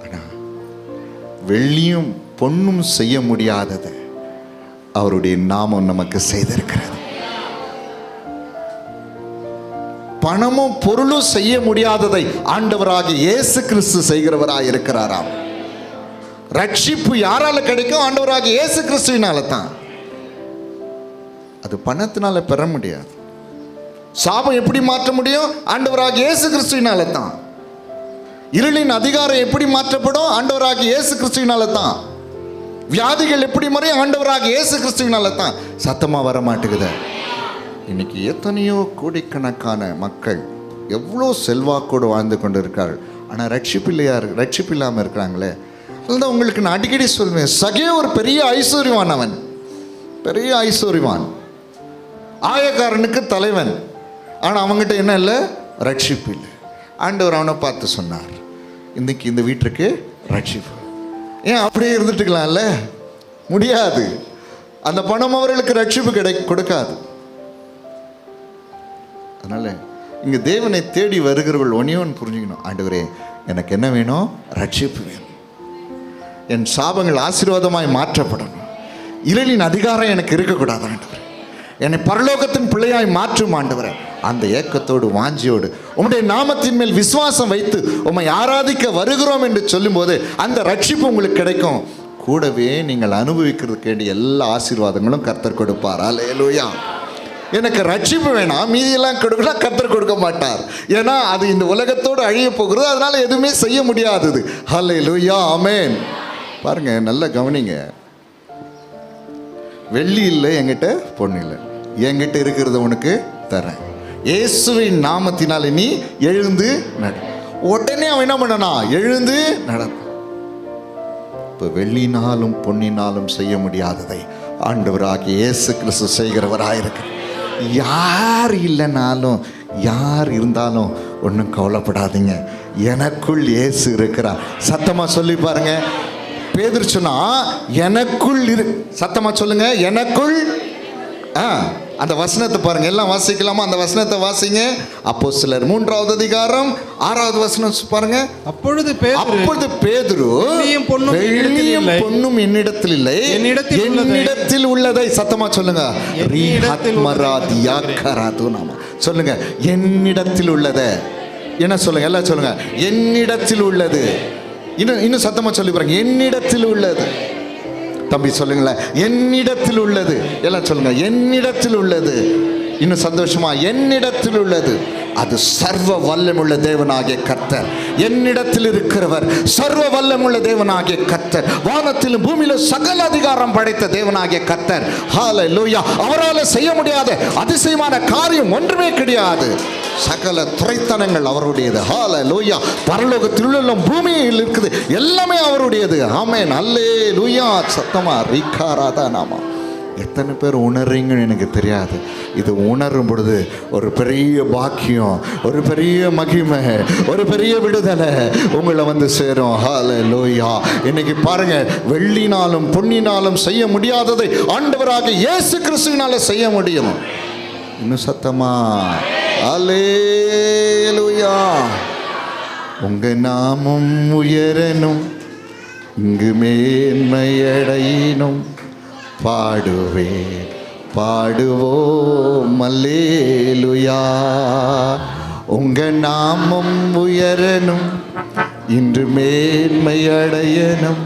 ஆனால் வெள்ளியும் பொன்னும் செய்ய முடியாததை அவருடைய நாமம் நமக்கு செய்திருக்கிறது. பணமும் பொருளும் செய்ய முடியாததை ஆண்டவராகிய இயேசு கிறிஸ்து செய்கிறவராக இருக்கிறாராம். ரட்சிப்பு யாரால கிடைக்கும்? ஆண்டவராகிய இயேசு கிறிஸ்துவினால தான். அது பணத்தினால பெற முடியாது. சாபம் எப்படி மாற்ற முடியும்? ஆண்டவராகிய இயேசு கிறிஸ்துவினால தான். இருளின் அதிகாரம் எப்படி மாற்றப்படும்? ஆண்டவராகிய இயேசு கிறிஸ்துவினால தான். வியாதிகள் எப்படி முறையும்? ஆண்டவராகிய இயேசு கிறிஸ்துவினால தான். சத்தமா வர மாட்டேங்குது. இன்னைக்கு எத்தனையோ கோடிக்கணக்கான மக்கள் எவ்வளோ செல்வாக்கோடு வாழ்ந்து கொண்டு இருக்கார்கள். ஆனால் ரட்சிப்பு இல்லாமல் இருக்கிறாங்களே. அதுதான் உங்களுக்கு நான் அடிக்கடி சொல்வேன், சகே ஒரு பெரிய ஐஸ்வர்யவான், அவன் பெரிய ஐஸ்வர்யவான், ஆயக்காரனுக்கு தலைவன். ஆனால் அவங்ககிட்ட என்ன இல்லை? ரட்சிப்பு இல்லை. ஆண்டவர் அவனை பார்த்து சொன்னார், இன்னைக்கு இந்த வீட்டுக்கு ரட்சிப்பு. ஏன் அப்படியே இருந்துட்டுக்கலாம்ல? முடியாது. அந்த பணம் அவர்களுக்கு ரட்சிப்பு கொடுக்காது. அதனால இங்கே தேவனை தேடி வருகிறவர்கள் ஒன்றையும் புரிஞ்சுக்கணும். ஆண்டவரே, எனக்கு என்ன வேணும்? ரட்சிப்பு வேணும். என் சாபங்கள் ஆசீர்வாதமாய் மாற்றப்படணும். இருளின் அதிகாரம் எனக்கு இருக்கக்கூடாது ஆண்டவரே. என்னை பரலோகத்தின் பிள்ளையாய் மாற்றும் ஆண்டவரே. அந்த ஏக்கத்தோடு வாஞ்சியோடு உம்முடைய நாமத்தின் மேல் விசுவாசம் வைத்து உம்மை ஆராதிக்க வருகிறோம் என்று சொல்லும்போது அந்த ரட்சிப்பு உங்களுக்கு கிடைக்கும். கூடவே நீங்கள் அனுபவிக்கிறதுக்கு வேண்டிய எல்லா ஆசீர்வாதங்களும் கர்த்தர் கொடுப்பார். அல்லேலூயா. எனக்கு ரட்சிப்பு வேணாம், மீதியெல்லாம் கொடுக்கலாம், கர்த்தர் கொடுக்க மாட்டார். ஏன்னா அது இந்த உலகத்தோடு அழிய போகிறது. அதனால எதுவுமே செய்ய முடியாதது. அல்லேலூயா, ஆமென். பாருங்க, நல்ல கவனிங்க. வெள்ளி இல்லை என்கிட்ட, பொண்ணு இல்லை, என்கிட்ட இருக்கிறத உனக்கு தரேன். இயேசுவின் நாமத்தினால நீ எழுந்து நட. உடனே அவன் என்ன பண்ணனா? எழுந்து நட. இப்போ வெள்ளினாலும் பொன்னினாலும் செய்ய முடியாததை ஆண்டவராகிய இயேசு கிறிஸ்து செய்கிறவராயிருக்கு. யார் இல்லைனாலும் யார் இருந்தாலும் ஒன்றும் கவலைப்படாதீங்க, எனக்குள் இயேசு இருக்கிறார். சத்தமாக சொல்லி பாருங்க. பேதுரு சொன்னா எனக்குள் சத்தமா சொல்லுங்க, எனக்குள். அந்த வசனத்தை பாருங்க, எல்லாம் வாசிக்கலாமா? அந்த வசனத்தை வாசிங்க. அப்போஸ்தலர் 3வது அதிகாரம் 6வது வசனம் பாருங்க. அப்பொழுது பேதுரு, வெள்ளியும் பொன்னும் என்னிடத்தில் இல்லை, என்னிடத்தில் உள்ளதை சத்தமா சொல்லுங்க. சொல்லுங்க, என்னிடத்தில் உள்ளதை. என்ன சொல்லுங்க? எல்லாம் சொல்லுங்க, என்னிடத்தில் உள்ளது. இன்னும் சத்தமா சொல்லி பாருங்க, என்னிடத்தில் உள்ளது. தம்பி சொல்லுங்களேன், என்னிடத்தில் உள்ளது. எல்லாம் சொல்லுங்க, என்னிடத்தில் உள்ளது. இன்னும் சந்தோஷமா, என்னிடத்தில் உள்ளது. அது சர்வ வல்லமுள்ள தேவனாகிய கர்த்தர். என்னிடத்தில் இருக்கிறவர் சர்வ வல்லமுள்ள தேவனாகிய கர்த்தர், வானத்திலும் பூமியிலும் சகல அதிகாரம் படைத்த தேவனாகிய கர்த்தர். ஹல்லேலூயா. அவரால் செய்ய முடியாத அதிசயமான காரியம் ஒன்றுமே கிடையாது. சகல துரைத்தனங்கள் அவருடையது. ஹல்லேலூயா. பரலோகத்தில் உள்ள பூமியில் இருக்குது, எல்லாமே அவருடையது. ஆமென். அல்லேலூயா. சத்தமா ரிகாராதா நாமா. எத்தனை பேர் உணர்றீங்கன்னு எனக்கு தெரியாது. இது உணரும் பொழுது ஒரு பெரிய பாக்கியம், ஒரு பெரிய மகிமை, ஒரு பெரிய விடுதலை உங்களை வந்து சேரும். ஹல்லேலூயா. இன்னைக்கு பாருங்க, வெள்ளினாலும் பொன்னினாலும் செய்ய முடியாததை ஆண்டவராக இயேசு கிறிஸ்துவினால செய்ய முடியும். இன்னும் சத்தமா அல்லேலூயா. உங்க நாமம் உயரணும், இங்கு மேன்மையடையினும் பாடுவேன், பாடுவோம் அல்லேலூயா. உங்க நாமம் உயரணும், இன்று மேன்மையடையணும்,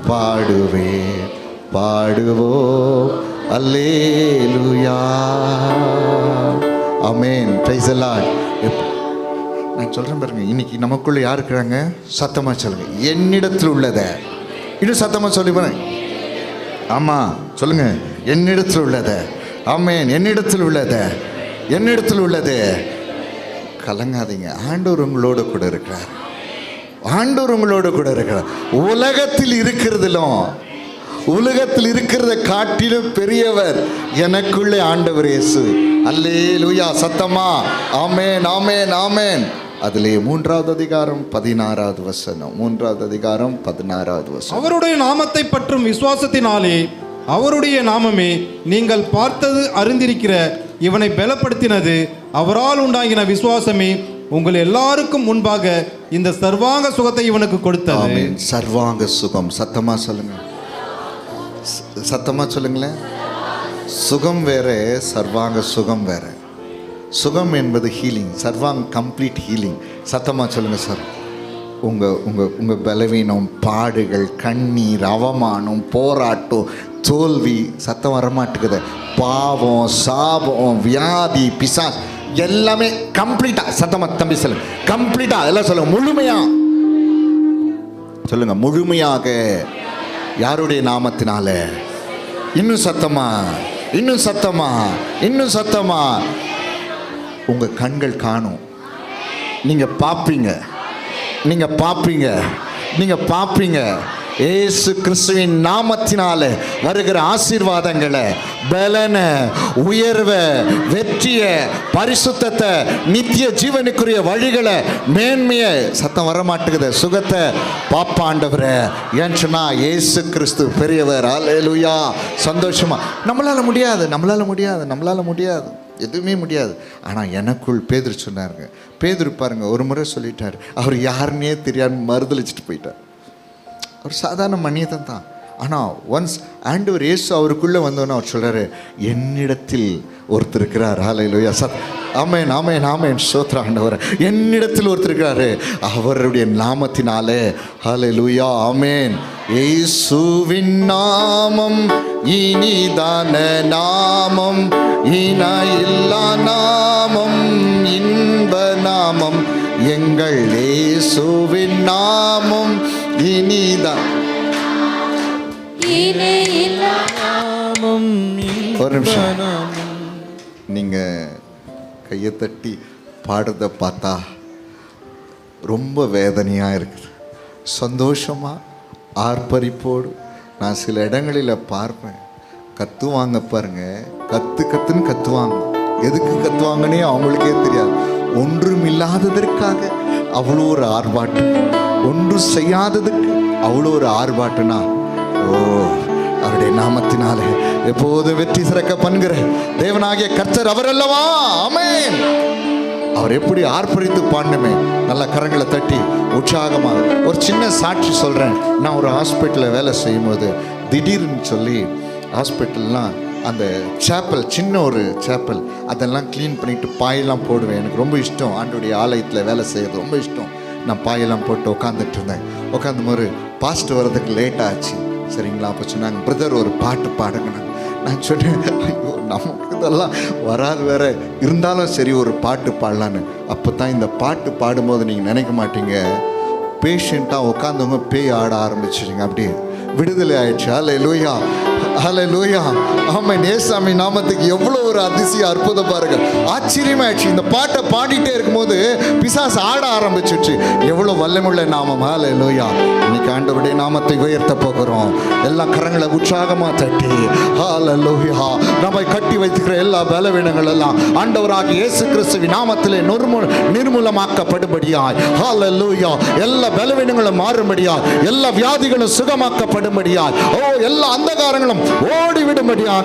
பாடுவேன், பாடுவோம் அல்லேலூயா. ஆமென். Price the Lord. நான் சொல்றேன் பாருங்க, இன்னைக்கு நமக்குள்ள யார் இருக்கிறாங்க? சத்தமா சொல்லுங்க, என்னிடத்தில் உள்ளத. இன்னும் சத்தமா சொல்லி பாருங்க. ஆமாம் சொல்லுங்க, என்னிடத்தில் உள்ளது. ஆமென். என்னிடத்தில் உள்ளது, என்னிடத்தில் உள்ளது. கலங்காதீங்க, ஆண்டவர் உங்களோடு கூட இருக்கிறார். ஆண்டவர் உங்களோடு கூட இருக்கிறார். உலகத்தில் இருக்கிறதிலும், உலகத்தில் இருக்கிறத காட்டிலும் பெரியவர் எனக்குள்ளே ஆண்டவர் இயேசு. அல்லேலூயா. சத்தமா ஆமென், ஆமென், ஆமென். அதிலே 3வது அதிகாரம் 16வது வசனம். 3வது அதிகாரம் 16வது வசனம். அவருடைய நாமத்தை பற்றும் விசுவாசத்தினாலே, அவருடைய நாமமே நீங்கள் பார்த்தது அறிந்திருக்கிற இவனை பலப்படுத்தினது. அவரால் உண்டாகின விசுவாசமே உங்கள் எல்லாருக்கும் முன்பாக இந்த சர்வாங்க சுகத்தை இவனுக்கு கொடுத்தது. சர்வாங்க சுகம். சத்தமா சொல்லுங்க, சத்தமா சொல்லுங்களேன். சுகம் வேற, சர்வாங்க சுகம் வேற. சுகம் என்பது ஹீலிங், சர்வாங் கம்ப்ளீட் ஹீலிங். சத்தமாக சொல்லுங்கள் சார். உங்கள் பலவீனம், பாடுகள், கண்ணீர், அவமானம், போராட்டம், தோல்வி, சத்தம் வரமாட்டுக்குது, பாவம், சாபம், வியாதி, பிசாஸ் எல்லாமே கம்ப்ளீட்டா. சத்தமா தம்பி சொல்லுங்க, கம்ப்ளீட்டா. எல்லாம் சொல்லுங்க, முழுமையா சொல்லுங்க, முழுமையாக. யாருடைய நாமத்தினால? இன்னும் சத்தமா, இன்னும் சத்தமா, இன்னும் சத்தமா. உங்க கண்கள் காணும், நீங்க பார்ப்பீங்க, நீங்க பார்ப்பீங்க, நீங்க பார்ப்பீங்க. இயேசு கிறிஸ்துவின் நாமத்தினால வருகிற ஆசீர்வாதங்களை, பலனை, உயர்வை, வெற்றியை, பரிசுத்தத்தை, நித்திய ஜீவனுக்குரிய வழிகளை, மேன்மையை, சத்தம் வர மாட்டேங்குது, சுகத்தை பாப்பாண்டவரை. ஏன்னு சொன்னா இயேசு கிறிஸ்து பெரியவர். அல்லேலூயா. சந்தோஷமா. நம்மளால முடியாது, நம்மளால முடியாது, நம்மளால முடியாது, எதுவுமே முடியாது. ஆனால் எனக்குள் பேதுரு சொன்னாருங்க. பேதுரு பாருங்க, ஒரு முறை சொல்லிட்டார், அவர் யாருன்னே தெரியாம மறுதளிச்சுட்டு போயிட்டார். அவர் சாதாரண மனிதன் தான். ஆனால் ஒன்ஸ் ஆண்டவர் இயேசு அவருக்குள்ளே வந்தோன்னு அவர் சொல்கிறாரு, என்னிடத்தில் ஒருத்தர் இருக்கிறார். ஹல்லேலூயா. ஆமென், ஆமென், ஆமென். ஸ்தோத்திரம் ஆண்டவரே. என்னிடத்தில் ஒருத்தர் இருக்கிறாரு, அவருடைய நாமத்தினாலே. ஹல்லேலூயா. ஆமென். இயேசுவின் நாமம் இனிதான நாமம், இணையில்லா நாமம், இன்ப நாமம், எங்கள் இயேசுவின் நாமம் இனிதான். ஒரு நிமிஷம், நீங்கள் கையை தட்டி பாடுறத பார்த்தா ரொம்ப வேதனையாக இருக்குது. சந்தோஷமாக ஆர்ப்பரிப்போடு நான் சில இடங்களில் பார்ப்பேன், கத்துவாங்க பாருங்க, கத்துன்னு கத்துவாங்க. எதுக்கு கத்துவாங்கன்னே அவங்களுக்கே தெரியாது. ஒன்றும் இல்லாததற்காக அவ்வளோ ஒரு ஆர்ப்பாட்டம், ஒன்றும் செய்யாததுக்கு அவ்வளோ ஒரு ஆர்ப்பாட்டம்னா, ஓ அவருடைய நாமத்தினாலே எப்போதும் வெற்றி சிறக்க பண்ணுகிற தேவனாகிய கர்த்தர் அவர் அல்லவா. ஆமென். அவர் எப்படி ஆர்ப்பரித்து பாடணுமே. நல்ல கரங்களை தட்டி உற்சாகமாக. ஒரு சின்ன சாட்சி சொல்கிறேன். நான் ஒரு ஹாஸ்பிட்டலில் வேலை செய்யும்போது திடீர்னு சொல்லி ஹாஸ்பிட்டல்லாம் அந்த சேப்பல், சின்ன ஒரு சேப்பல், அதெல்லாம் க்ளீன் பண்ணிவிட்டு பாயெல்லாம் போடுவேன். எனக்கு ரொம்ப இஷ்டம், ஆண்டோடைய ஆலயத்தில் வேலை செய்கிறது ரொம்ப இஷ்டம். நான் பாயெல்லாம் போட்டு உட்காந்துட்டு இருந்தேன். உட்காந்தும் போது பாஸ்ட் வர்றதுக்கு லேட் ஆச்சு. சரிங்களா? அப்போ சொன்னாங்க, பிரதர் ஒரு பாட்டு பாடுங்க. நான் சொன்னேன், ஐயோ நமக்கு இதெல்லாம் வராது வேற, இருந்தாலும் சரி ஒரு பாட்டு பாடலான்னு. அப்போ தான் இந்த பாட்டு பாடும்போது நீங்கள் நினைக்க மாட்டீங்க, பேஷண்ட்டாக உட்காந்தவங்க பேய் ஆட ஆரம்பிச்சிடுங்க. அப்படியே விடுதலை ஆயிடுச்சு. அல்லேலூயா, அல்லேலூயா. ஆமென். இயேசுவின் நாமத்துக்கு எவ்வளோ ஒரு அதிசய அற்புதம் பாருங்க. ஆச்சரியமாயிடுச்சு. இந்த பாட்டை பாடிட்டே இருக்கும்போது பிசாசு ஆட ஆரம்பிச்சிடுச்சு. எவ்வளோ வல்லமுள்ள நாமம். அல்லேலூயா. இன்னைக்கு ஆண்டவருடைய நாமத்தை உயர்த்த போகிறோம். எல்லா கரங்களை உற்சாகமாக தட்டி அல்லேலூயா. நம்மை கட்டி வைத்துக்கிற எல்லா பலவீனங்கள் எல்லாம் ஆண்டவராகிய இயேசு கிறிஸ்துவின் நாமத்திலே நிர்மூலமாக்கப்படும்படியாய். அல்லேலூயா. எல்லா பலவீனங்களும் மாறும்படியாய், எல்லா வியாதிகளும் சுகமாக்கப்படும்படியாய், ஓ எல்லா அந்தகாரங்களும் ஓடிவிடும்படியாக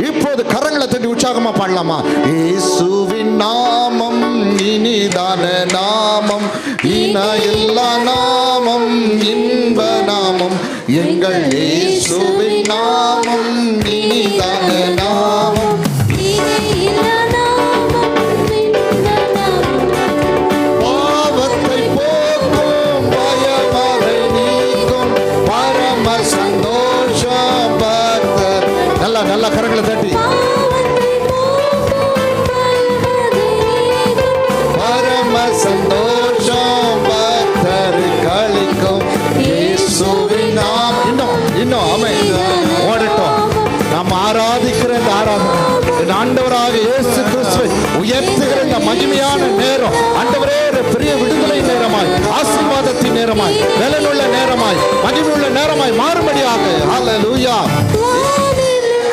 இப்போது கரங்களை தட்டி உற்சாகமா பாடலாமா? இயேசுவின் நாமம் இனிதான நாமம், இணையில்லா நாமம், இன்ப நாமம், எங்கள் இயேசுவின் நாமம் இனிதான நாமம். பாவத்தை போக்கும், பயமறை நீக்கும், பரம சந்தோஷம் பக்தர். நல்லா கரங்களை தட்டி பரம சந்தோஷம் பக்தர் களிக்கும் இயேசுவின் நாமம். இன்னும் ஆமென். ஓடட்டும். நாம் ஆராதிக்கிற இந்த ஆராதனை, இந்த ஆண்டவராக இயேசு கிறிஸ்துவை உயர்த்துகிற இந்த மகிமையான நேரம், ஆண்டவரே பெரிய விடுதலை நேரமாய், ஆசீர்வாதத்தின் நேரமாய், பலனுள்ள நேரமாய், மகிமையுள்ள நேரமாய் மாறும்படியாக. அல்லேலூயா.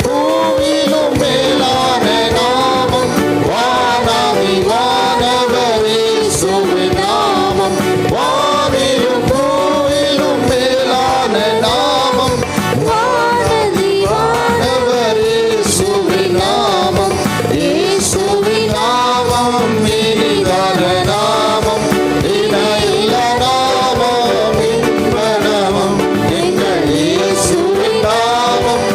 பூவிலும் மேலான நாமம், வானாதி வானவர் இயேசுவின் நாமம், வானிலும் பூவிலும் மேலான நாமம், வானாதி வானவர் இயேசுவின் நாமம், இயேசுவின் நாமம் இனிதான நாமம், இணையில்லா நாமம், இன்ப நாமம், எங்கள் இயேசுவின் நாமம்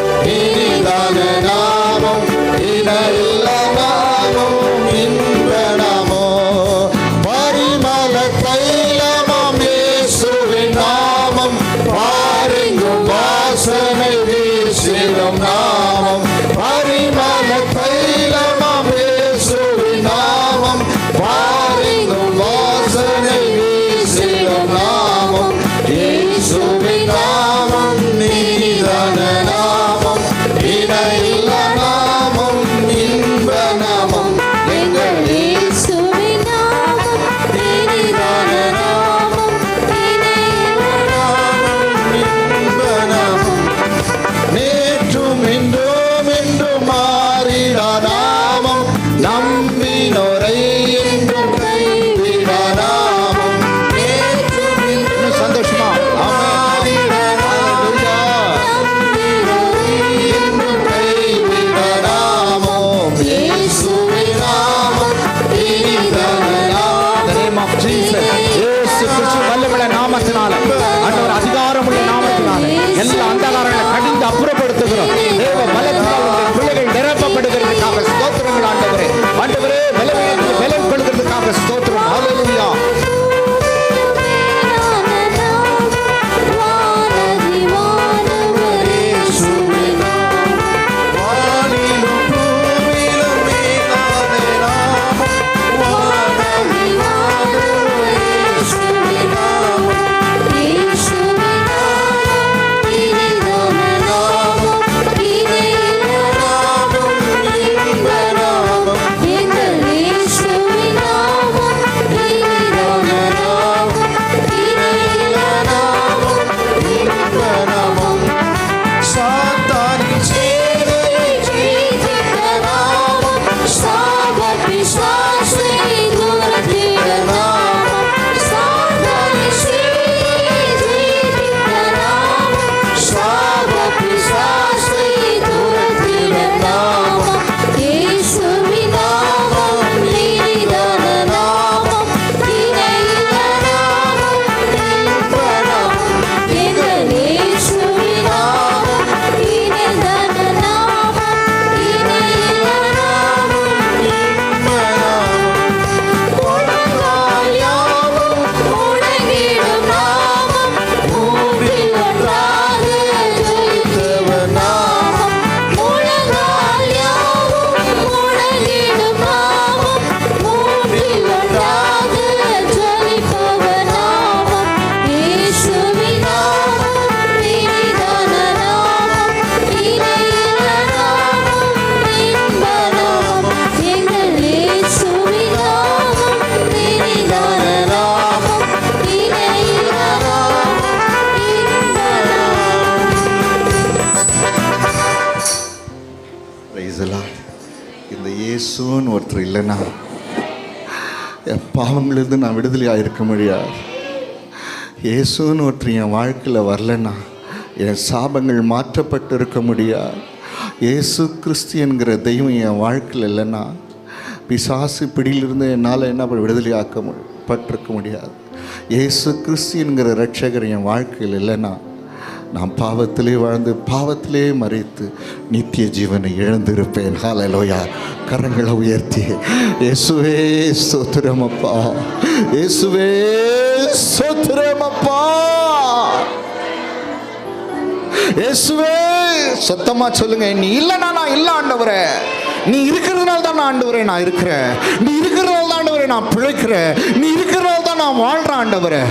பதிலாக இந்த இயேசுன்னு ஒருத்தர் இல்லைன்னா என் பாவங்களிலிருந்து நான் விடுதலையாக இருக்க முடியாது. இயேசுன்னு ஒருத்தர் என் வாழ்க்கையில் வரலன்னா என் சாபங்கள் மாற்றப்பட்டு இருக்க முடியாது. இயேசு கிறிஸ்து என்கிற தெய்வம் என் வாழ்க்கையில் இல்லைன்னா பிசாசு பிடியிலிருந்து என்னால் என்ன விடுதலையாக்கப்பட்டிருக்க முடியாது. இயேசு கிறிஸ்து என்கிற இரட்சகர் என் வாழ்க்கையில் இல்லைன்னா நான் பாவத்திலே வாழ்ந்து பாவத்திலே மறித்து நித்திய ஜீவனை இழந்திருப்பேன். ஹல்லேலூயா. கரங்களை உயர்த்தி இயேசுவே ஸ்தோத்திரமப்பா, இயேசுவே ஸ்தோத்திரமப்பா, இயேசுவே. சத்தமா சொல்லுங்க, நீ இல்லைன்னா நான் இல்லை ஆண்டவரே, நீ இருக்கிறதுனால தான் நான் ஆண்டவரே நான் இருக்கிறேன், நீ இருக்கிறதுனால தான் ஆண்டவரே நான் பிழைக்கிறேன், நீ இருக்கிறதுனால தான் நான் வாழ்றேன் ஆண்டவரே.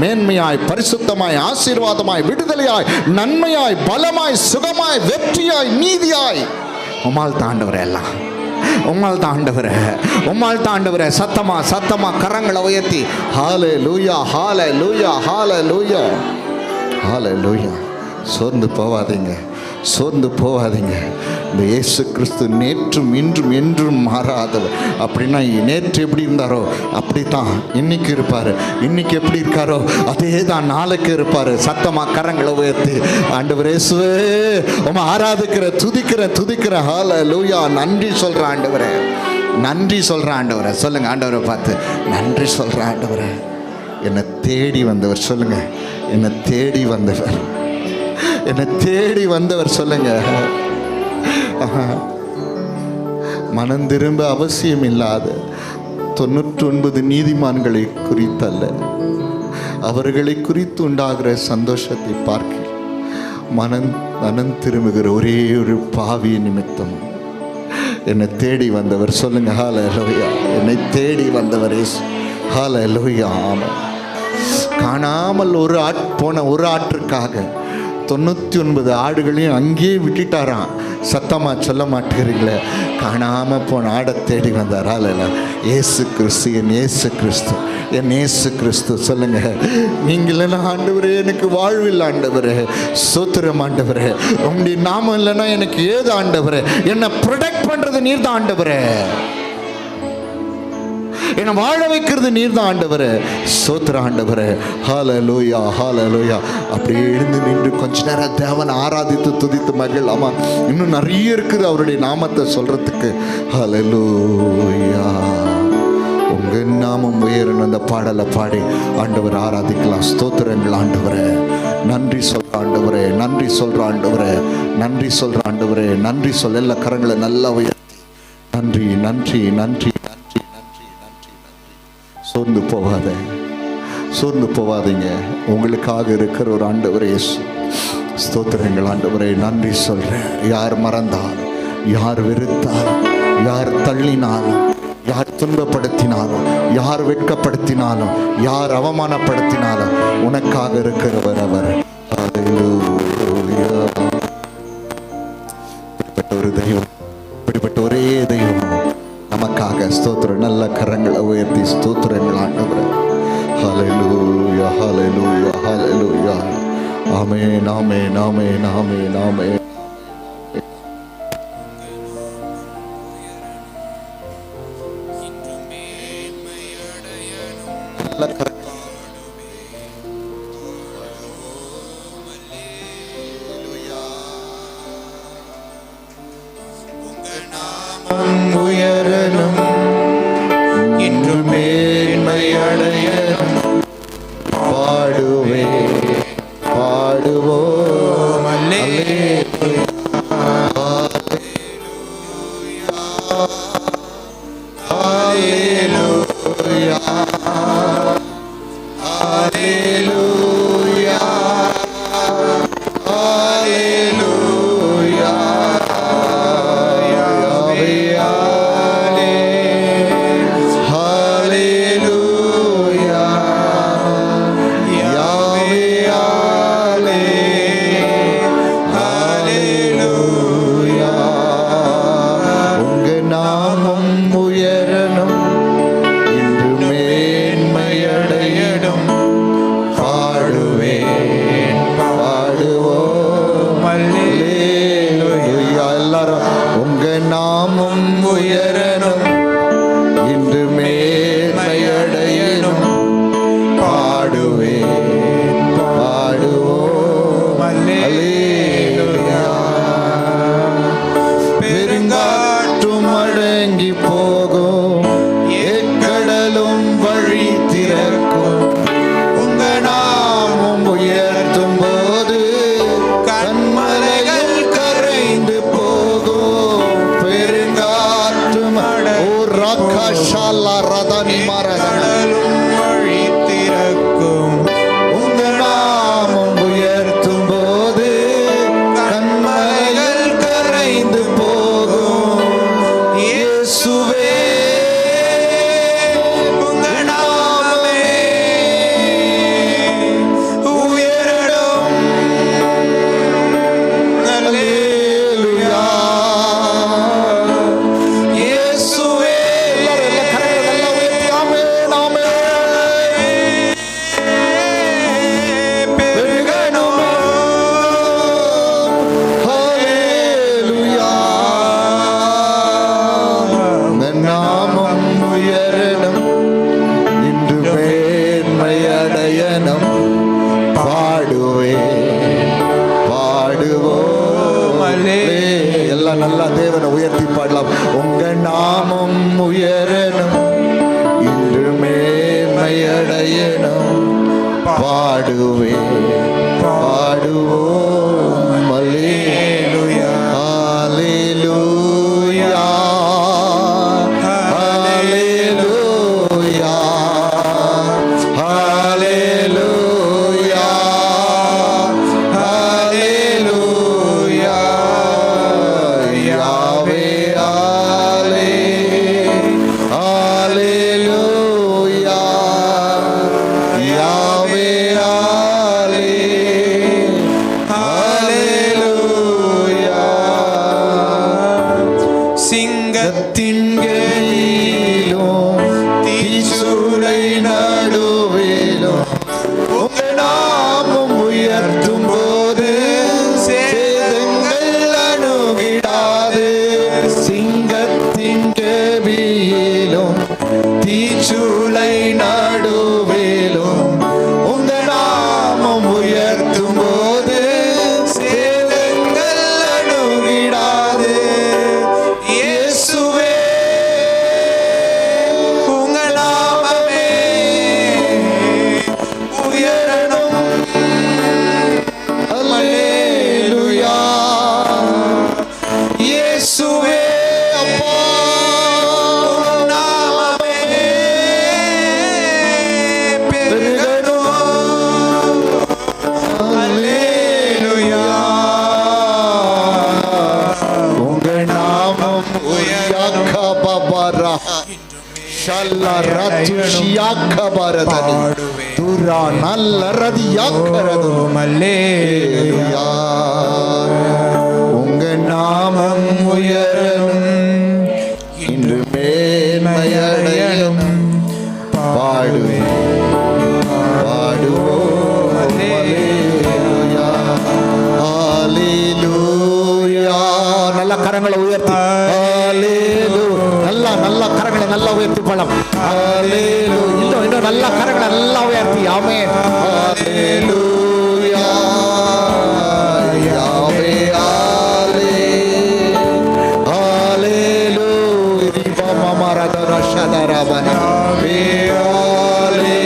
மேன்மையாய், பரிசுத்தமாய், ஆசீர்வாதமாய், விடுதலையாய், நன்மையாய், பலமாய், சுகமாய், வெற்றியாய், நீதியாய் உம்மால் தான் ஆண்டவரே, எல்லாம் உம்மால் தான் ஆண்டவரே, உம்மால் தான் ஆண்டவரே. சத்தமா சத்தமா கரங்களை உயர்த்தி ஹல்லேலூயா, ஹல்லேலூயா, ஹல்லேலூயா, ஹல்லேலூயா. சோர்ந்து போவாதீங்க, சோர்ந்து போவாதீங்க. இந்த இயேசு கிறிஸ்து நேற்றும் இன்றும் என்றும் மாறாதவர். அப்படின்னா நேற்று எப்படி இருந்தாரோ அப்படி தான் இன்னைக்கு இருப்பார், இன்னைக்கு எப்படி இருக்காரோ அதே தான் நாளைக்கு இருப்பார். சத்தமாக கரங்களை உயர்த்தி ஆண்டவரே இயேசுவே உம்மை ஆராதிக்கிற துதிக்கிற ஹல்லேலூயா. நன்றி சொல்கிற ஆண்டவரே, நன்றி சொல்கிற ஆண்டவரே. சொல்லுங்கள் ஆண்டவரை பார்த்து, நன்றி சொல்கிற ஆண்டவரே. என்னை தேடி வந்தவர் சொல்லுங்க, என்னை தேடி வந்தவர், என்னை தேடி வந்தவர் சொல்லுங்க. மனம் திரும்ப அவசியம் இல்லாத 99 நீதிமான்களை குறித்தல்ல, அவர்களை குறித்து உண்டாகிற சந்தோஷத்தை பார்க்க மனம் திரும்புகிற ஒரே ஒரு பாவிய நிமித்தம் என்னை தேடி வந்தவர் சொல்லுங்க. ஹல்லேலூயா. என்னை தேடி வந்தவர் இயேசு. ஹல்லேலூயா. ஆமாம். காணாமல் போன ஒரு ஆற்றுக்காக 99 ஆடுகளையும் அங்கேயே விட்டுட்டாராம். சத்தமாக சொல்ல மாட்டேங்கிறீங்களே, காணாமல் போன ஆடை தேடி வந்தார். அல்ல, ஏசு கிறிஸ்து, என் ஏசு கிறிஸ்து, என் ஏசு கிறிஸ்து. சொல்லுங்க, நீங்கள் இல்லைன்னா ஆண்டவரே எனக்கு வாழ்வில் ஆண்டவரே, சோத்திரம் ஆண்டவரே, உங்களுடைய நாமம் இல்லைன்னா எனக்கு ஏது ஆண்டவரே, என்னை ப்ரொடெக்ட் பண்ணுறது நீர் தான் ஆண்டவரே, என்னை வாழ வைக்கிறது நீர் தான் ஆண்டவரே, சோத்திர ஆண்டவரே. ஹல்லேலூயா, ஹல்லேலூயா. அப்படியே எழுந்து நின்று கொஞ்ச நேரம் தேவனை ஆராதித்து துதித்து மகிழ். ஆமாம், இன்னும் நிறைய இருக்குது அவருடைய நாமத்தை சொல்றதுக்கு. ஹல்லேலூயா. உங்க நாமம் உயரணும். அந்த பாடலை பாடி ஆண்டவர் ஆராதிக்கலாம். ஸ்தோத்திரங்கள் ஆண்டவரே, நன்றி சொல்ற ஆண்டவரே, நன்றி சொல்ற ஆண்டவரே, நன்றி சொல்ற ஆண்டவரே, நன்றி சொல்ல. எல்லா கரங்களை நல்லா உயர்த்தி நன்றி நன்றி நன்றி. சோர்ந்து போகாத, சோர்ந்து போகாதீங்க. உங்களுக்காக இருக்கிற ஒரு ஆண்டவரே இயேசு. ஸ்தோத்திரங்கள் ஆண்டவரே, நன்றி சொல்றேன். யார் மறந்தாலும், யார் வெறுத்தாலும், யார் தள்ளினாலும், யார் துன்பப்படுத்தினாலும், யார் வெட்கப்படுத்தினாலும், யார் அவமானப்படுத்தினாலும் உனக்காக இருக்கிறவர் அவர். இப்படிப்பட்ட ஒரு தெய்வம், இப்படிப்பட்ட ஒரே தெய்வம் நமக்காக. ஸ்தோத்திரம். நல்ல கரங்களை உயர்த்தி ஸ்தோத்திரங்கள் ஆண்டவரே. ஹல்லேலூயா, ஹல்லேலூயா, ஹல்லேலூயா. ஆமென், ஆமென், ஆமென், ஆமென், ஆமென். நல்ல கரங்கள் உயரணும், இன்று மேன்மை அடையணும். பாடுவே பாடுவோம் அல்லேலூயா, அல்லேலூயா, அல்லேலூயா, அல்லேலூயா. உயரணும், இன்று மேன்மையடையணும். நாமம் உயரணும், இன்று மேன்மையடையணும். பாடுவேன் பாடுவோம் அல்லேலூயா. பெருங்காற்றும் அடங்கி போகும், எக்கடலும் வழி திறக்கும். உங்க நாமம் உயர்த்தும் போது கண்மலைகள் கரைந்து போகும். பெருங்காற்றும் ரதனி மரதனும் வழி திறக்கும். உங்க நாமம் உயர்த்தும் போது கண்மலைகள் கரைந்து போகும். இயேசுவே உங்க நாமமே உயரணும். அல்லேலூயா. இயேசுவே எல்லாரும் கரங்களை நல்லா உயர்த்தி ஆமென் ஆமென். பெருகணும். அல்லேலூயா. உங்க நாமம் உயரணும், இன்று மேன்மையடையணும். பாடுவேன் பாடுவோம் அல்லேலூயா. எல்லாம் நல்லா தேவனை உயர்த்தி பாடலாம். உங்க நாமம் உயரணும், இன்று மேன்மையடையணும். பாடுவேன் பாடுவோம் அல்லேலூயா. அல்லேலூயா. அல்லேலூயா. அல்லேலூயா. அல்லேலூயா. யாவே ஆலே. அல்லேலூயா. யாவே ஆலே. அல்லேலூயா. சிங்கத்தின் கீழிலும் தீச்சூளை நடுவிலும் உங்க நாமம் உயர்த்தும் போது சேதங்கள் அணுகிடாது. சிங்கத்தின் கீழிலும் தீச்சூளை நடுவிலும் உங்க நாமம் உயர்த்தும் போது சேதங்கள் அணுகிடாது. இயேசுவே உங்க நாமமே உயரணும். அல்லேலூயா. இயேசுவே அப்பா உங்க நாமமே பெருகணும். அல்லேலூயா. உங்க நாமம் உயர்கபபரா ஷல்லரது ஷியாகபரதனி துரா நல்லரதி யாக்கரது. அல்லேலூயா. உங்க நாமம் உயரணும், இன்று மேன்மையடையணும். பாடுவேன் பாடுவோம் அல்லேலூயா. அல்லேலூயா. நல்ல கரங்களை உயர்த்தி அல்லேலூயா. நல்ல கரங்களை நல்லா உயர்த்தி பழம். அல்லேலூயா. இன்னும் நல்ல கரங்களை நல்லா உயர்த்தி ஆமென். அல்லேலூயா. யாவே ஆலே. அல்லேலூயா. ரிபமமரதர ஷதரபன. யாவே ஆலே.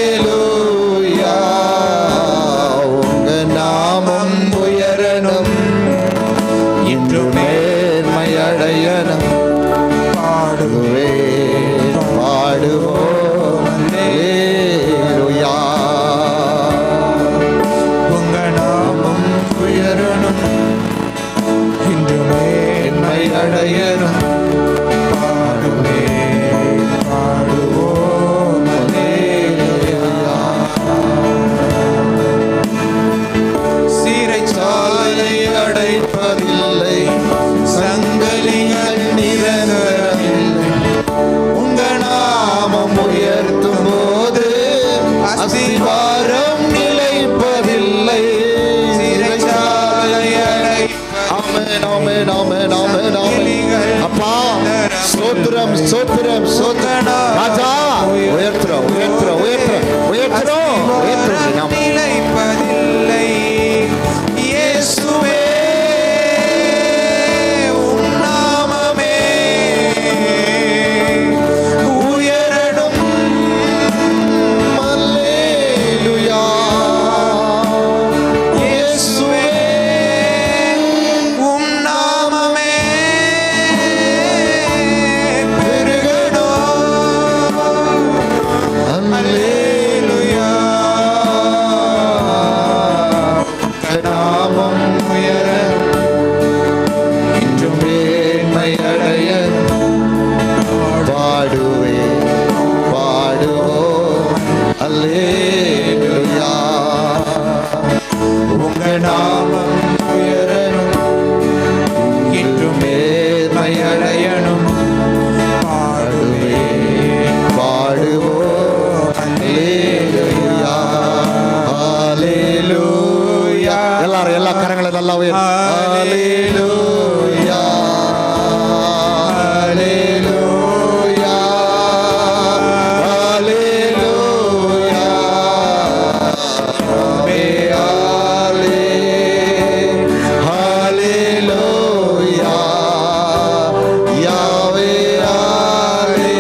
அல்லேலூயா. உங்க நாமம் உயரணும், இன்று மேன்மையடையணும். பாடுவேன் பாடுவோம் அல்லேலூயா. உங்க நாமம் உயரணும், இன்று மேன்மையடையணும். பாடுவேன் பாடுவோம் அல்லேலூயா. சிறைச்சாலை அடைப்பதில்லை, சங்கலிகள் நிரந்தரமில்லை. உங்க நாமம் உயர்த்தும் போது அஸ்திவாரம் நிலைப்பதில்லை. சிறைச்சாலை அடைப்பதில்லை. ஆமென் ஆமென் ஆமென் ஆமென் ஆமென் ஆமென். அப்பா ஸ்தோத்திரம் ஸ்தோத்திரம் ஸ்தோத்திரம். ராஜா உயர்த்துறோம் உயர்த்துறோம் உயர்த்துறோம் உயர்த்துறோம் உயர்த்துறோம் நாம. நிலைப்பதில்லை இயேசுவே உம் நாமமே உயரணும். அல்லேலூயா. இயேசுவே உம் நாமமே பெருகணும். அல்லேலூயா. நாமம் உயர இன்றும் மேன்மை அடைய பாடுவே பாடுவோம் அல்லேலூயா. உங்க நாமம் உயரணும் இன்றும் மேன்மை அடையணும். பாடுவே பாடுவோம் அல்லேலூயா அல்லேலூயா. எல்லாரும் எல்லா கரங்களை நல்லா உயர். அல்லேலூயா அல்லேலூயா அல்லேலூயா. ஆமே ஆலே அல்லேலூயா. யாவே ஆலே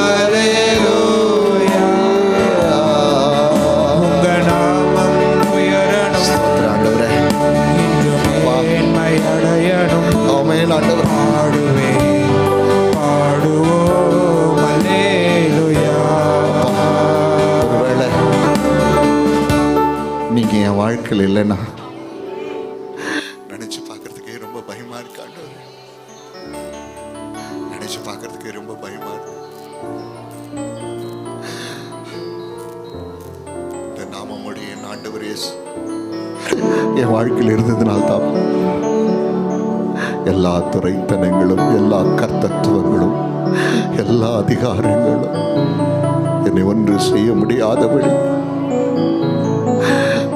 அல்லேலூயா. உங்க நாமம் உயரணும் ஸ்தோத்திரம் ஆண்டவரே. இன்றும் மேன்மை அடையணும். ஆமென் ஆண்டவரே. பாடுவே பாடுவோம் அல்லேலூயா. ஒருவேளை நீங்க என் வாழ்க்கையில் இல்லைன்னா நினைச்சு பார்க்கறதுக்கே ரொம்ப பயமா இருக்கு ஆண்டவரே. நினைச்சு பார்க்கறதுக்கே ரொம்ப பயமா இருக்கு. இந்த நாமமுடைய என் ஆண்டவர் இயேசு என் வாழ்க்கையில் இருந்ததுனால்தான் எல்லா துறைத்தனங்களும் எல்லா கர்த்தத்துவங்களும் எல்லா அதிகாரங்களும் என்னை ஒன்று செய்ய முடியாதபடி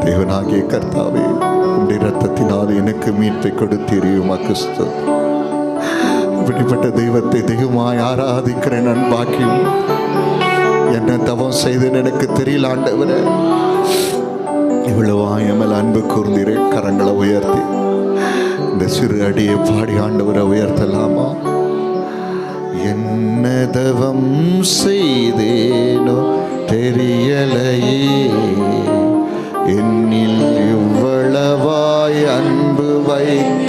தேவனாகிய கர்த்தாவே உம்முடைய இரத்தத்தினால் எனக்கு மீட்பை கொடுத்தீரே உமக்கு ஸ்தோத்திரம். இப்படிப்பட்ட தெய்வத்தை தெய்வமாய் ஆராதிக்கிற நான் பாக்கியம் என்ன தவம் செய்தேன்னு எனக்கு தெரியல ஆண்டவரே. இவ்வளவு எமல் அன்பு கூர்ந்தீரே. கரங்களை உயர்த்தி இந்த சிறு அடியை பாடி ஆண்டவரை உயர்த்தலாமா? என்ன தவம் செய்தேனோ தெரியலையே, என்னில் இவ்வளவாய் அன்பு வைத்த